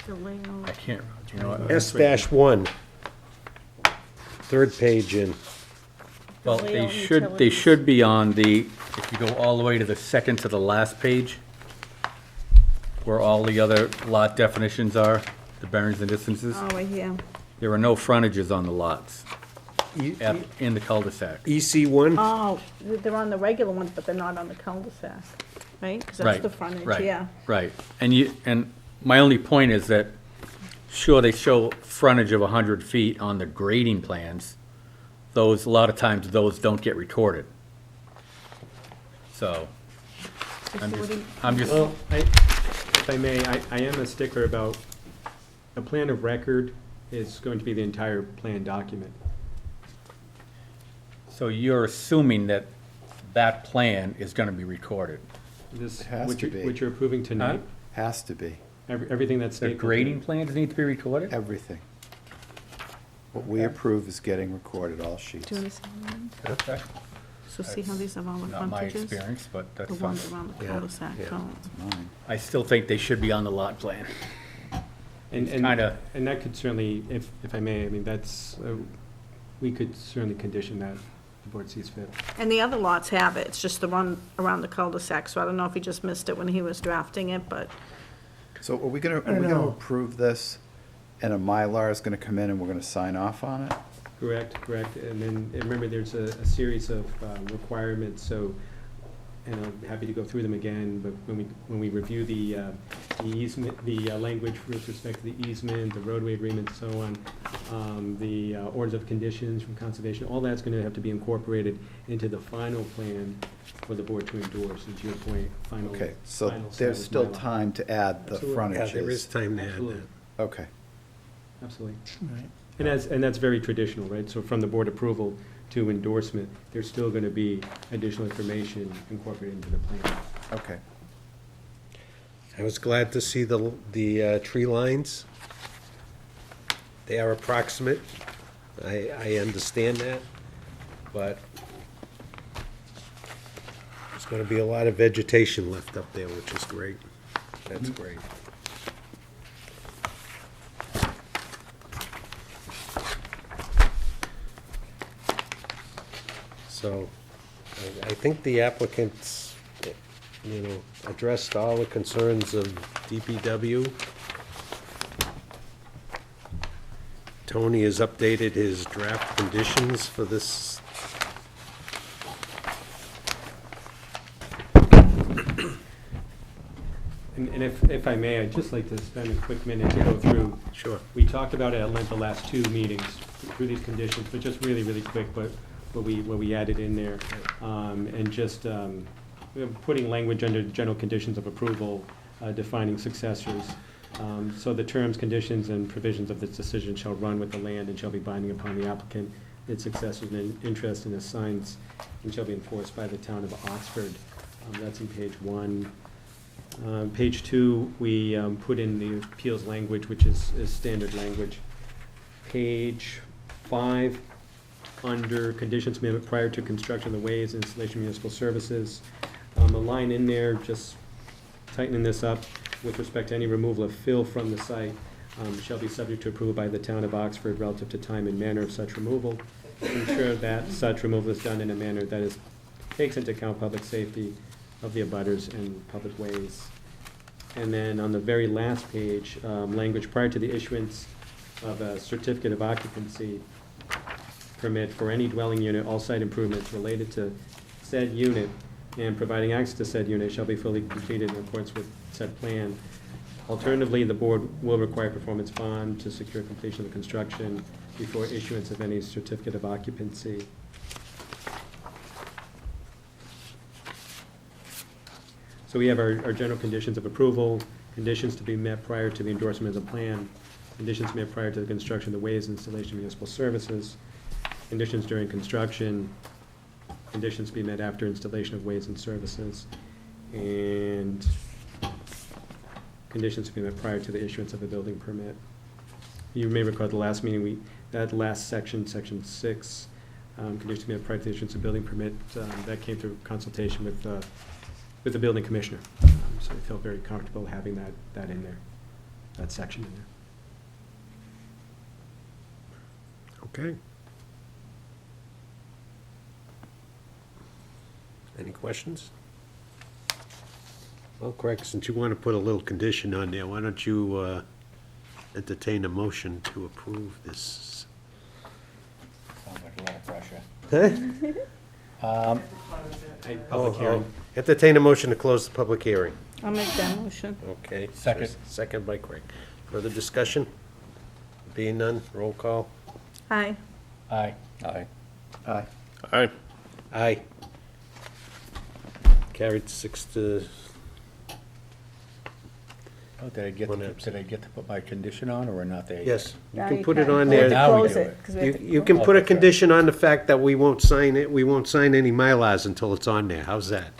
The layout. I can't, you know what? S-1, third page in. Well, layout they and should utilities. be on the, if you go all the way to the second to the last page, where all the other lot definitions are, the bearings and distances, Oh, right here. there are no frontages on the lots E- in the cul-de-sac. EC1? Oh, they're on the regular ones, but they're not on the cul-de-sac, right? Because that's Right, the frontage, right, yeah. Right, and my only point is that, sure, they show frontage of 100 feet on the grading plans. Those, a lot of times, those don't get recorded. So, I'm just, Well, if I may, I am a stickler about, a plan of record is going to be the entire plan document. so you're assuming that that plan is gonna be recorded? This, It has what to you're, be. what you're approving tonight, Has to be, everything that's The stapled. grading plans need to be recorded? everything. What we approve is getting recorded, all sheets. Do you understand? Okay. So see how these have all the Not my frontages? experience, but The that's fine. ones around the Yeah, cul-de-sac yeah. don't. Mine. I still think they should be on the lot plan. And, Kinda- and that could certainly, if I may, I mean, that's, we could certainly condition that the board sees fit. And the other lots have it, it's just the one around the cul-de-sac, so I don't know if he just missed it when he was drafting it, but So are we gonna approve this, and a Mylar is gonna come in and we're gonna sign off on it? Correct, and then, and remember, there's a series of requirements, so, and I'm happy to go through them again, but when we review the easement, the language with respect to the easement, the roadway agreement, and so on, the orders of conditions from conservation, all that's gonna have to be incorporated into the final plan for the board to endorse, and to your point, final. Okay, so final there's status still Mylar. time to add the Absolutely. Yeah, frontages? there is time to add Absolutely. that. Okay. Absolutely. And that's very traditional, right? So from the board approval to endorsement, there's still gonna be additional information incorporated into the plan. Okay. I was glad to see the tree lines. They are approximate. I understand that, but there's gonna be a lot of vegetation left up there, which is great. That's great. So, I think the applicants, addressed all the concerns of DPW. Tony has updated his draft conditions for this. And if I may, I'd just like to spend a quick minute to go through. Sure. We talked about it at length the last two meetings, through these conditions, but just really, really quick, but what we added in there. And just putting language under general conditions of approval, defining successors. So the terms, conditions, and provisions of this decision shall run with the land and shall be binding upon the applicant, its successors, and interest in assigns, and shall be enforced by the town of Oxford. That's in page 1. Page 2, we put in the appeals language, which is standard language. Page 5, under conditions made prior to construction of the ways and installation of municipal services. A line in there, just tightening this up, with respect to any removal of fill from the site, shall be subject to approval by the town of Oxford relative to time and manner of such removal. Ensure that such removal is done in a manner that takes into account public safety of the abutters and public ways. And then on the very last page, language prior to the issuance of a certificate of occupancy permit for any dwelling unit, all site improvements related to said unit and providing access to said unit shall be fully completed in accordance with said plan. Alternatively, the board will require performance bond to secure completion of the construction before issuance of any certificate of occupancy. So we have our general conditions of approval, conditions to be met prior to the endorsement of the plan, conditions met prior to the construction of the ways, installation of municipal services, conditions during construction, conditions to be met after installation of ways and services, and conditions to be met prior to the issuance of a building permit. You may recall at the last meeting, that last section, section 6, conditions to be met prior to the issuance of building permit, that came through consultation with the building commissioner. So I felt very comfortable having that in there, that section in there. Okay. Any questions? Well, Craig, since you want to put a little condition on there, why don't you entertain a motion to approve this? Sounds like a lot of pressure. Public hearing. Entertain a motion to close the public hearing. I'll make that motion. Okay. Second. Second by Craig. Further discussion? Being none, roll call. Aye. Aye. Aye. Aye. Aye. Aye. Carried 6 to, Oh, did I One absent. get to put my condition on, or we're not there yet? yes, you Now can you put it can. on We have there. to Now we close do it, it. 'cause we have to You close- can put a Okay. condition on the fact that we won't sign it, we won't sign any Mylars until it's on there. How's that?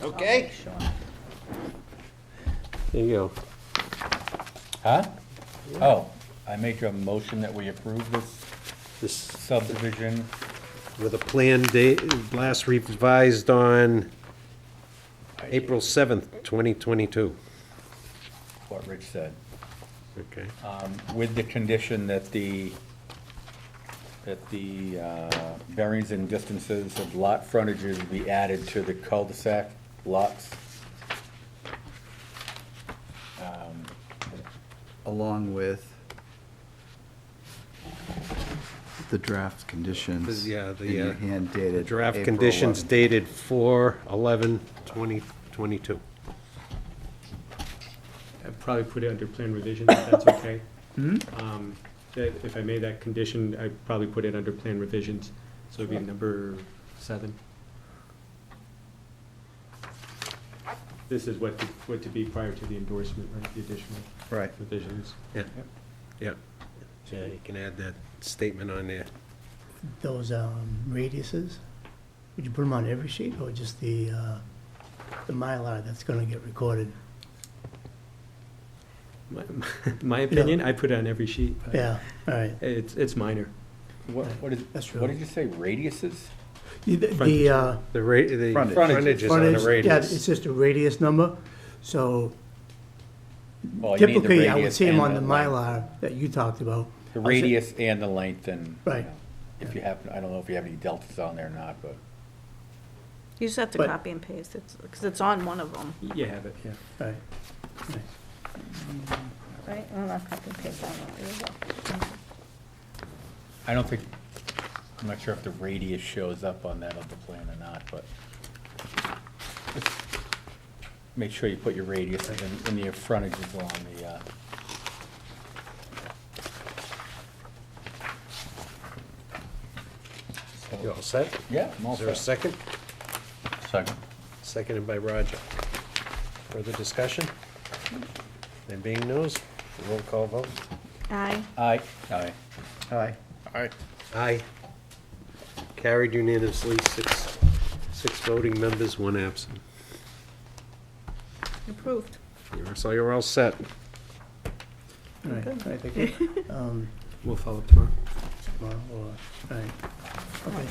Okay? Sure. There you go. Huh? Oh, I make a motion that we approve this This, subdivision. with a plan date, last revised on April 7th, 2022. What Rich said. Okay. With the condition that the bearings and distances of lot frontages be added to the cul-de-sac lots. Along with the draft conditions. Yeah, the, in your hand dated Draft April conditions 11th. dated 4/11/2022. I'd probably put it under plan revision, if that's okay. If I made that condition, I'd probably put it under plan revisions, so it'd be number 7. This is what to be prior to the endorsement, right, the additional Right. revisions. Yeah, yeah. Yeah, you can add that statement on there. Those radiuses, would you put them on every sheet or just the Mylar that's gonna get recorded? My opinion, I put it on every sheet. but Yeah, all right. It's minor. What is, That's true. what did you say, radiuses? The Frontage. The Frontage. frontage is on the frontage, yeah, radius. it's just a radius number, so Well, you need the typically I would radius see them and on the length. Mylar that you talked about. The I'll say- radius and the length, and Right. if you happen, I don't know if you have any deltas on there or not, but You just have to But- copy and paste it, because it's on one of them, You have it, yeah. Right, right. right? Well, not copy and paste, I don't know, there you go. I don't think, I'm not sure if the radius shows up on that other plan or not, but make sure you put your radius in the frontages along the, You all set? yeah, I'm all Is there a set. second? Second. Seconded by Roger. Further discussion? There being no's, roll call vote. Aye. Aye. Aye. Aye. Aye. Aye. Carried unanimously, six voting members, 1 absent. Approved. So you're all set. All right, all right, thank you. We'll follow up tomorrow. Tomorrow, or, all right, okay.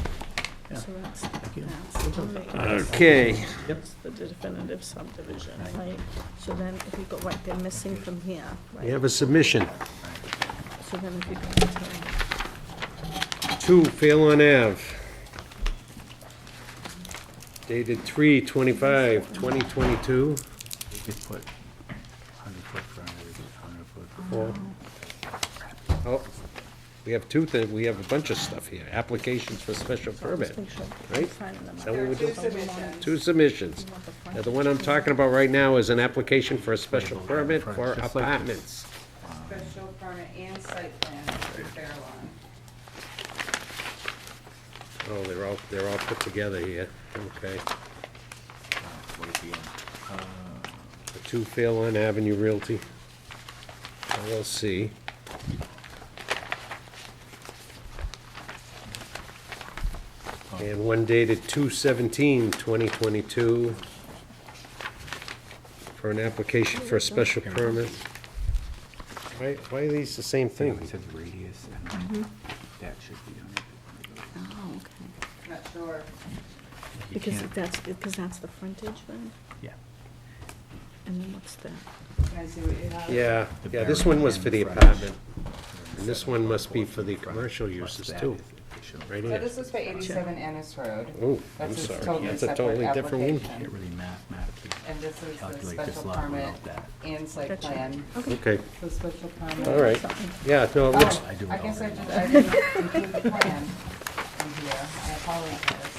Yeah. So that's, you. that's on the- Okay. That's the definitive subdivision, right? So then if you go, right, they're missing from here, right? We have a submission. So then if you go to here, 2 Phelan Ave. Dated 3/25/2022. You could put 100-foot frontage, 100-foot. Oh, we have we have a bunch of stuff here. Applications for special permit. just make sure right? you're signing them Is up. that what we're doing? So we want 2 submissions. you want the front Now, the one I'm talking about right now is an application for a special permit for Just like this. apartments. Special permit and site plan for Fairlawn. Oh, they're all put together here. Okay. The 2 Phelan Avenue Realty. LLC. And one dated 2/17/2022 for an application for a special permit. Why are these the same thing? radius, Mhm. that should be on it. Oh, okay. Not sure. Because that's the frontage then? Yeah. And then what's that? Can I see what you have? Yeah, this one was for the apartment. And this one must be for the commercial uses too. Right So here. this was for 87 Ennis Road. Oh, I'm That's a sorry. totally That's a separate totally different one. application. Can't really mathematically And this is the calculate this special lot permit without that. and site Gotcha. plan. Okay, The special permit. all right. Yeah, no, it looks, Oh, I do it I guess I already. just, I didn't include the plan in here. I apologize.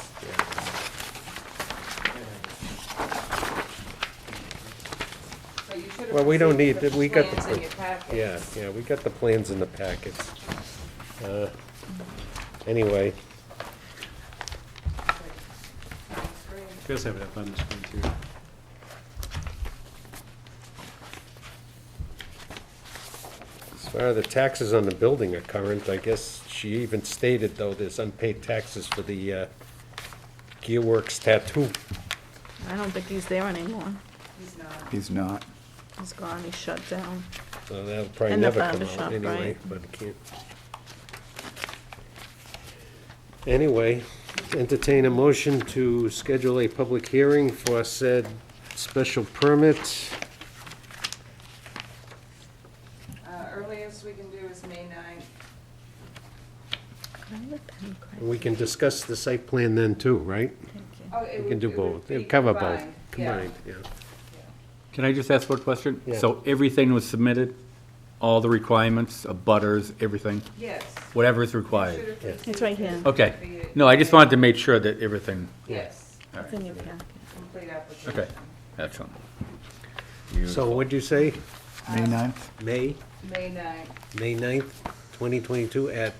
So you should have well, we don't need, received we got the, plans in your packets. yeah, we got the plans in the packets. Anyway, You guys have it up on the screen too. as far as the taxes on the building are current, I guess she even stated, though, there's unpaid taxes for the Gearworks tattoo. I don't think he's there anymore. He's not. He's not. He's gone, he's shut down. So that'll probably And the never come barber out shop, anyway, right. but it can't. Anyway, entertain a motion to schedule a public hearing for said special permit. Earliest we can do is May 9th. Can I have a pen, Craig? We can discuss the site plan then too, right? Thank you. Oh, it We would- can do it would both. be It'll cover both. combined, yeah. Combined, yeah. Can I just ask one question? Yeah. So everything was submitted? All the requirements, butters, everything? Yes. Whatever is Should required? have Yeah. received It's right here. it Okay. via No, I just email. wanted to make sure that everything, Yes, It's in your packet. complete application. okay, excellent. So what'd you say? May 9th? May, May 9th, May 9th, 2022 at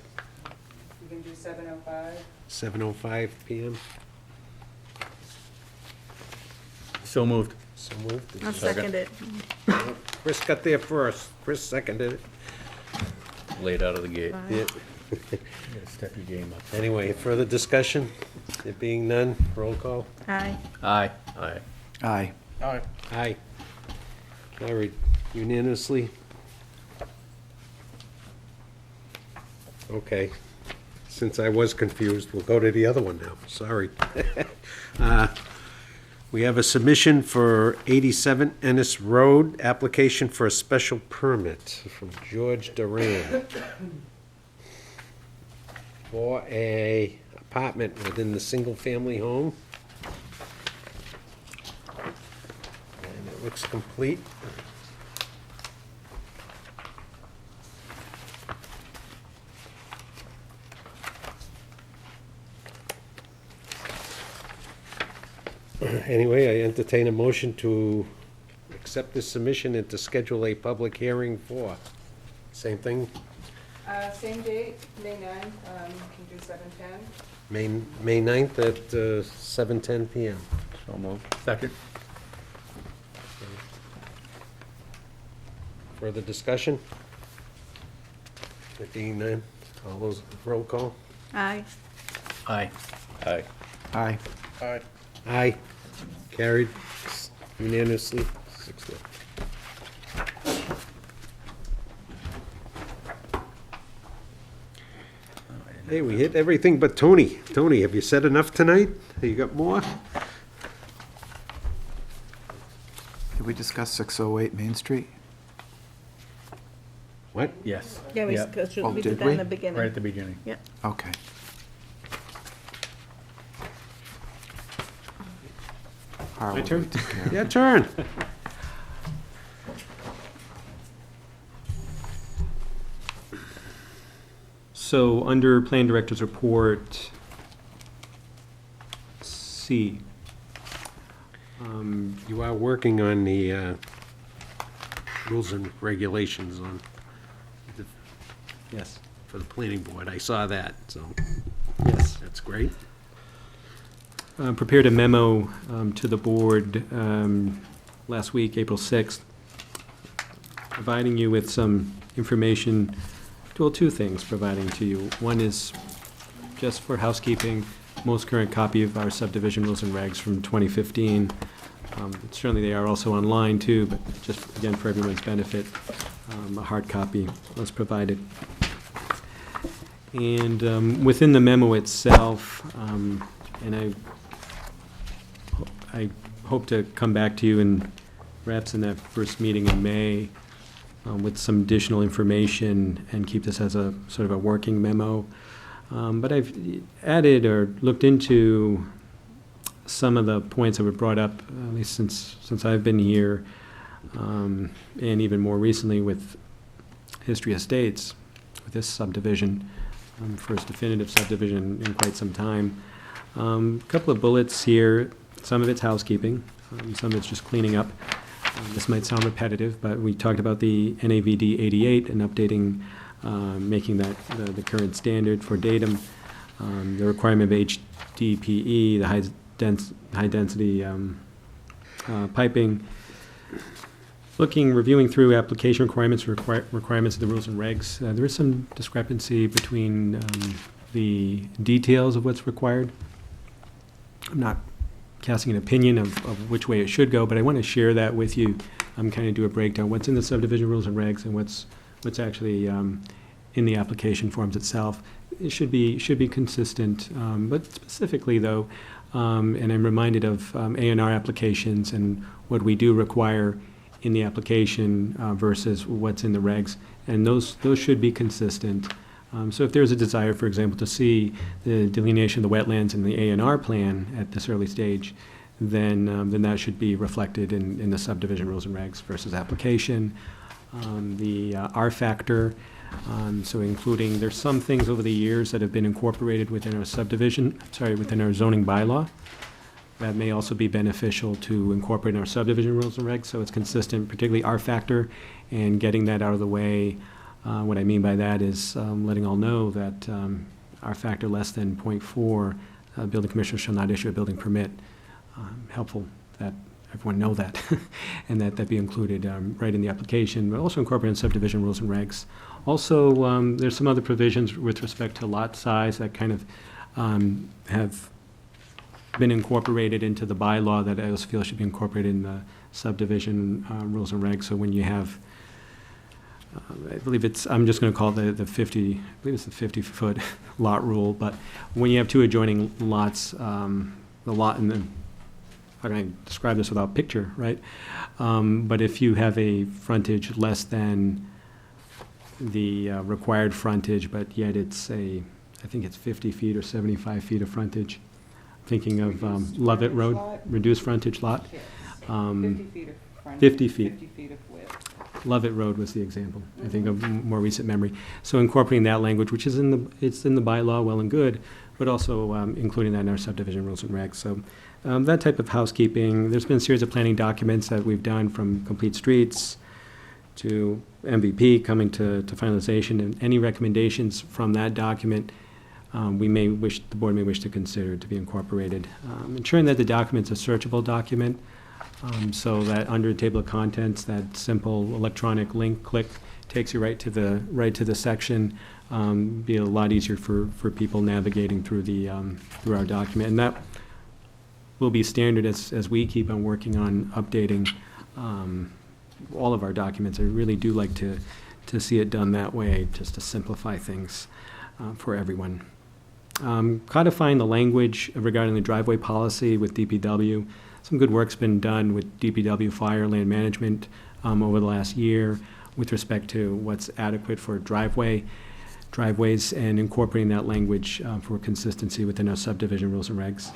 we can do 7:05. 7:05 PM? So moved. So moved. I'll second it. Chris got there first. Chris seconded it. Late out of the gate. Bye. Yeah. You gotta step your game up. Anyway, further discussion? There being none, roll call. Aye. Aye. Aye. Aye. All right. Aye. Carried unanimously. Okay, since I was confused, we'll go to the other one now, sorry. We have a submission for 87 Ennis Road, application for a special permit from George Duran for a apartment within the single-family home. And it looks complete. Anyway, I entertain a motion to accept this submission and to schedule a public hearing for, same thing, Same date, May 9th, can do 7:10. May 9th at 7:10 PM. So moved. Second. Further discussion? There being none, all those, roll call? Aye. Aye. Aye. Aye. All right. Aye. Carried unanimously, 6-0. Hey, we hit everything but Tony. Tony, have you said enough tonight? You got more? Did we discuss 608 Main Street? What? Yes. Yeah, we, Yep. we Oh, did did that in we? the beginning. Right at the beginning. Yeah. Okay. My turn? Your turn. So, under Plan Director's Report, C. You are working on the rules and regulations on, Yes. for the planning board. I saw that, so Yes. that's great. Prepared a memo to the board last week, April 6th, providing you with some information, well, two things providing to you. One is just for housekeeping, most current copy of our subdivision rules and regs from 2015. Certainly they are also online too, but just again for everyone's benefit, a hard copy was provided. And within the memo itself, and I hope to come back to you in perhaps in that first meeting in May with some additional information and keep this as a sort of a working memo. But I've added or looked into some of the points that were brought up, at least since I've been here, and even more recently with History Estates, with this subdivision, first definitive subdivision in quite some time. A couple of bullets here. Some of it's housekeeping, some of it's just cleaning up. This might sound repetitive, but we talked about the NAVD 88 and updating, making that the current standard for datum, the requirement of HDPE, the high density piping. Reviewing through application requirements, requirements of the rules and regs, there is some discrepancy between the details of what's required. I'm not casting an opinion of which way it should go, but I want to share that with you. I'm kind of do a breakdown, what's in the subdivision rules and regs and what's actually in the application forms itself. It should be consistent, but specifically though, and I'm reminded of A&R applications and what we do require in the application versus what's in the regs, and those should be consistent. So if there's a desire, for example, to see the delineation of the wetlands in the A&R plan at this early stage, then that should be reflected in the subdivision rules and regs versus application. The R factor, so including, there's some things over the years that have been incorporated within our within our zoning bylaw that may also be beneficial to incorporate in our subdivision rules and regs, so it's consistent, particularly R factor, and getting that out of the way. What I mean by that is letting all know that R factor less than 0.4, building commissioner shall not issue a building permit. Helpful that everyone know that, and that be included right in the application, but also incorporating subdivision rules and regs. Also, there's some other provisions with respect to lot size that kind of have been incorporated into the bylaw that I also feel should be incorporated in the subdivision rules and regs. So when you have, I believe it's, I'm just going to call it the 50, I believe it's the 50-foot lot rule, but when you have two adjoining lots, the lot and then, how can I describe this without picture, right? But if you have a frontage less than the required frontage, but yet it's I think it's 50 feet or 75 feet of frontage. Thinking of Lovett Road, reduced frontage lot. 50 feet of frontage. 50 feet. 50 feet of width. Lovett Road was the example, I think, of more recent memory. So incorporating that language, which is in the bylaw, well and good, but also including that in our subdivision rules and regs. So that type of housekeeping. There's been a series of planning documents that we've done, from complete streets to MVP coming to finalization, and any recommendations from that document the board may wish to consider to be incorporated. Ensuring that the document's a searchable document, so that under the table of contents, that simple electronic link click takes you right to the section. Be a lot easier for people navigating through through our document, and that will be standard as we keep on working on updating all of our documents. I really do like to see it done that way, just to simplify things for everyone. Codifying the language regarding the driveway policy with DPW. Some good work's been done with DPW fire land management over the last year with respect to what's adequate for driveways, and incorporating that language for consistency within our subdivision rules and regs.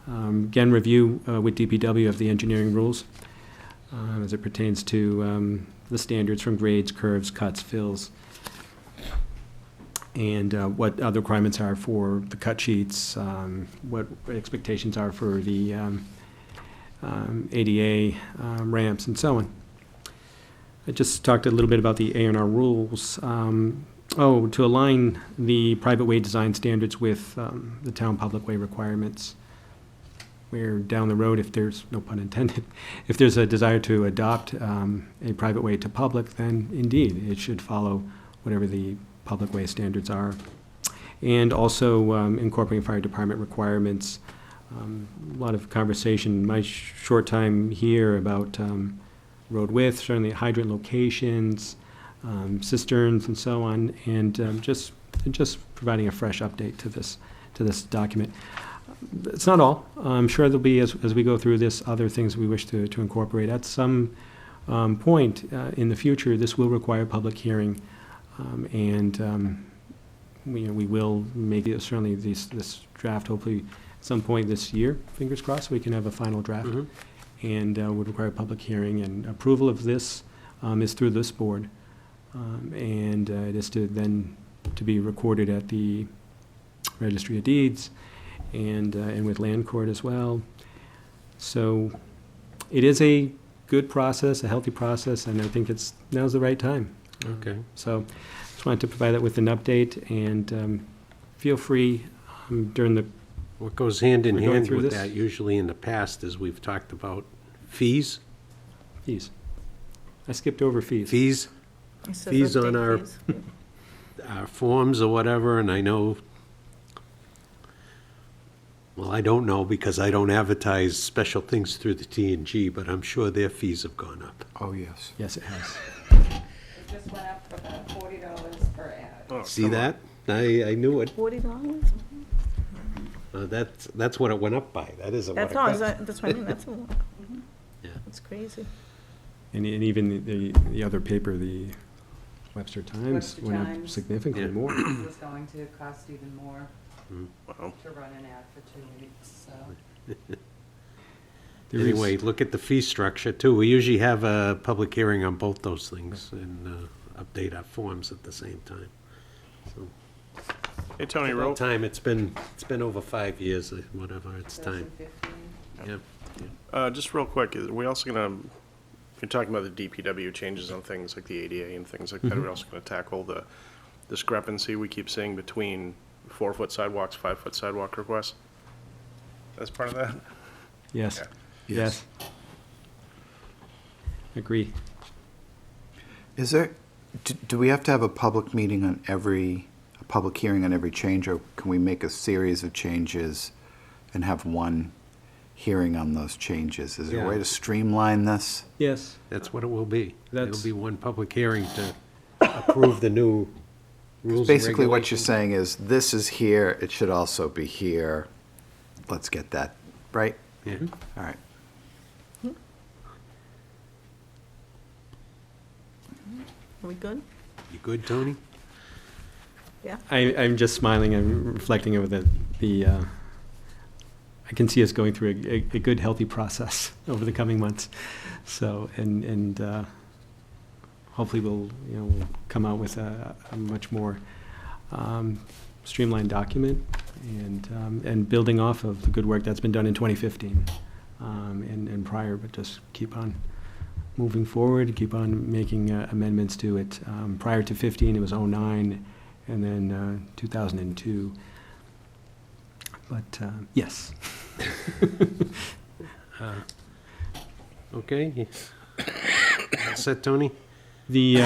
Again, review with DPW of the engineering rules as it pertains to the standards from grades, curves, cuts, fills, and what other requirements are for the cut sheets, what expectations are for the ADA ramps, and so on. I just talked a little bit about the A&R rules. To align the private way design standards with the town public way requirements. where down the road, if there's, no pun intended, if there's a desire to adopt a private way to public, then indeed, it should follow whatever the public way standards are. And also incorporating fire department requirements. A lot of conversation in my short time here about road width, certainly hydrant locations, cisterns and so on, and just providing a fresh update to this document. It's not all. I'm sure there'll be, as we go through this, other things we wish to incorporate. At some point in the future, this will require a public hearing, and we will make it, certainly this draft, hopefully at some point this year, fingers crossed, we can have a final draft. And would require a public hearing, and approval of this is through this board. And it is to be recorded at the Registry of Deeds and with Land Court as well. So it is a good process, a healthy process, and I think now's the right time. Okay. So just wanted to provide that with an update, and feel free during the. What goes hand in We're going hand through with this? that usually in the past is we've talked about fees. Fees. I skipped over fees. Fees, It says fees on update our, fees. our forms or whatever, and I know, well, I don't know because I don't advertise special things through the T&G, but I'm sure their fees have gone up. Oh, yes. Yes, it has. It just went up for about $40 per ad. Oh, See come on. that? I knew it. $40? That's what it went up by. That isn't what That's it all, got. that's what I mean, that's a lot. Yeah. That's crazy. And even the other paper, the Webster Times, Webster went up Times. significantly Yeah. more. It was going to cost even more Wow. to run an ad for 2 weeks, so. There is- Anyway, look at the fee structure too. We usually have a public hearing on both those things and update our forms at the same time. So, Hey, Tony, about time, it's been over 5 years, whatever, it's time. 2015. Yeah. just real quick, is we also gonna, you're talking about the DPW changes on things like the ADA and things like that, we're also gonna tackle the discrepancy we keep seeing between 4-foot sidewalks, 5-foot sidewalk requests? As part of that? Yes. Yeah. Yes. Agree. Is there, do we have to have a public meeting on a public hearing on every change, or can we make a series of changes and have one hearing on those changes? Is there a way Yeah. to streamline this? Yes. That's what it will be. It'll That's- be one public hearing to approve the new rules and Basically, what you're regulations. saying is, this is here, it should also be here. Let's get that, right? Yeah. All right. Are we good? You good, Tony? Yeah? I'm just smiling and reflecting over I can see us going through a good, healthy process over the coming months. So, and hopefully we'll come out with a much more streamlined document and building off of the good work that's been done in 2015 and prior, but just keep on moving forward, keep on making amendments to it. Prior to 15, it was 09, and then 2002. But yes. Okay. All set, Tony? The,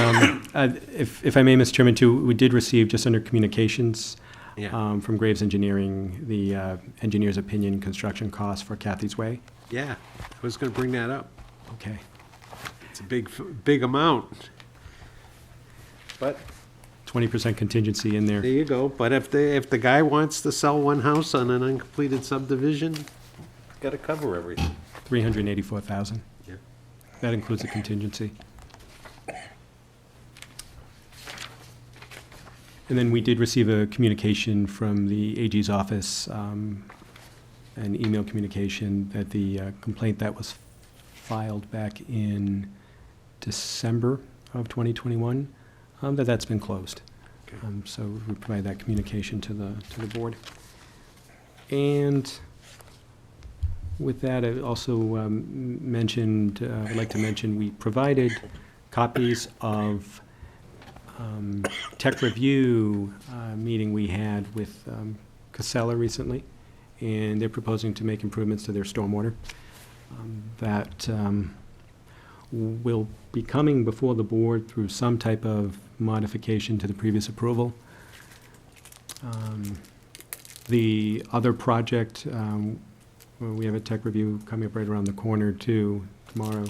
if I may, Mr. Chairman, too, we did receive, just under communications, Yeah. from Graves Engineering, the engineer's opinion, construction costs for Kathy's Way. Yeah, I was gonna bring that up. Okay. It's a big amount. But 20% contingency in there. there you go. But if the guy wants to sell one house on an uncompleted subdivision, gotta cover everything. $384,000. Yeah. That includes a contingency. And then we did receive a communication from the AG's office, an email communication that the complaint that was filed back in December of 2021, that's been closed. Okay. So we provide that communication to the board. And with that, I also mentioned, I'd like to mention, we provided copies of tech review meeting we had with Casella recently, and they're proposing to make improvements to their stormwater that will be coming before the board through some type of modification to the previous approval. The other project, well, we have a tech review coming up right around the corner too, tomorrow,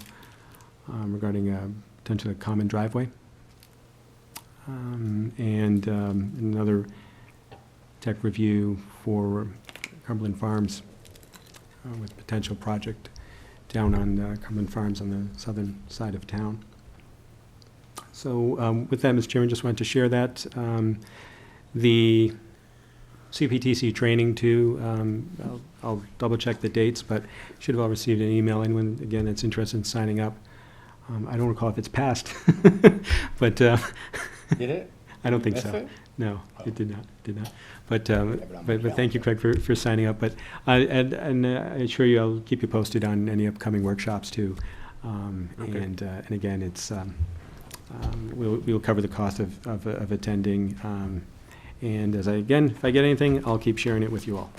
regarding potentially a common driveway. And another tech review for Cumberland Farms with potential project down on Cumberland Farms on the southern side of town. So with that, Mr. Chairman, just wanted to share that. The CPTC training too, I'll double check the dates, but should have all received an email. Anyone, again, that's interested in signing up. I don't recall if it's passed, but Did it? I don't think Miss so. it? No, it did not. But thank you, Craig, for signing up. But and I assure you, I'll keep you posted on any upcoming workshops too. Okay. And again, it's we'll cover the cost of attending. And if I get anything, I'll keep sharing it with you all.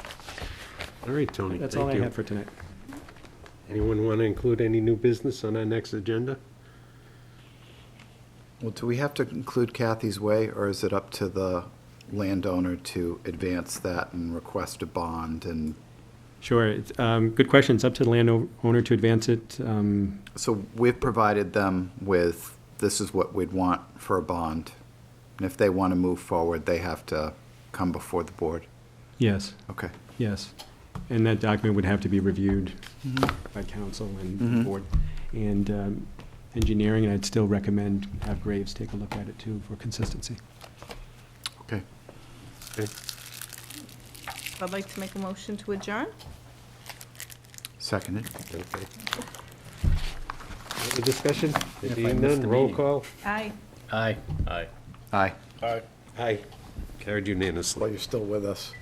All right, Tony, That's thank all I you. have for tonight. Anyone want to include any new business on our next agenda? Well, do we have to include Kathy's Way, or is it up to the landowner to advance that and request a bond? And Sure. It's, good question. It's up to the landowner to advance it. so we've provided them with, this is what we'd want for a bond. And if they want to move forward, they have to come before the board. Yes, Okay. yes. And that document would have to be reviewed by council and the board. And engineering, and I'd still recommend have Graves take a look at it too for consistency. Okay. Okay. I'd like to make a motion to adjourn. Seconded. Okay. Other discussion? If I Being missed none, the roll meeting. call. Aye. Aye. Aye. Aye. Aye. Aye. Carried unanimously. Well, you're still with us.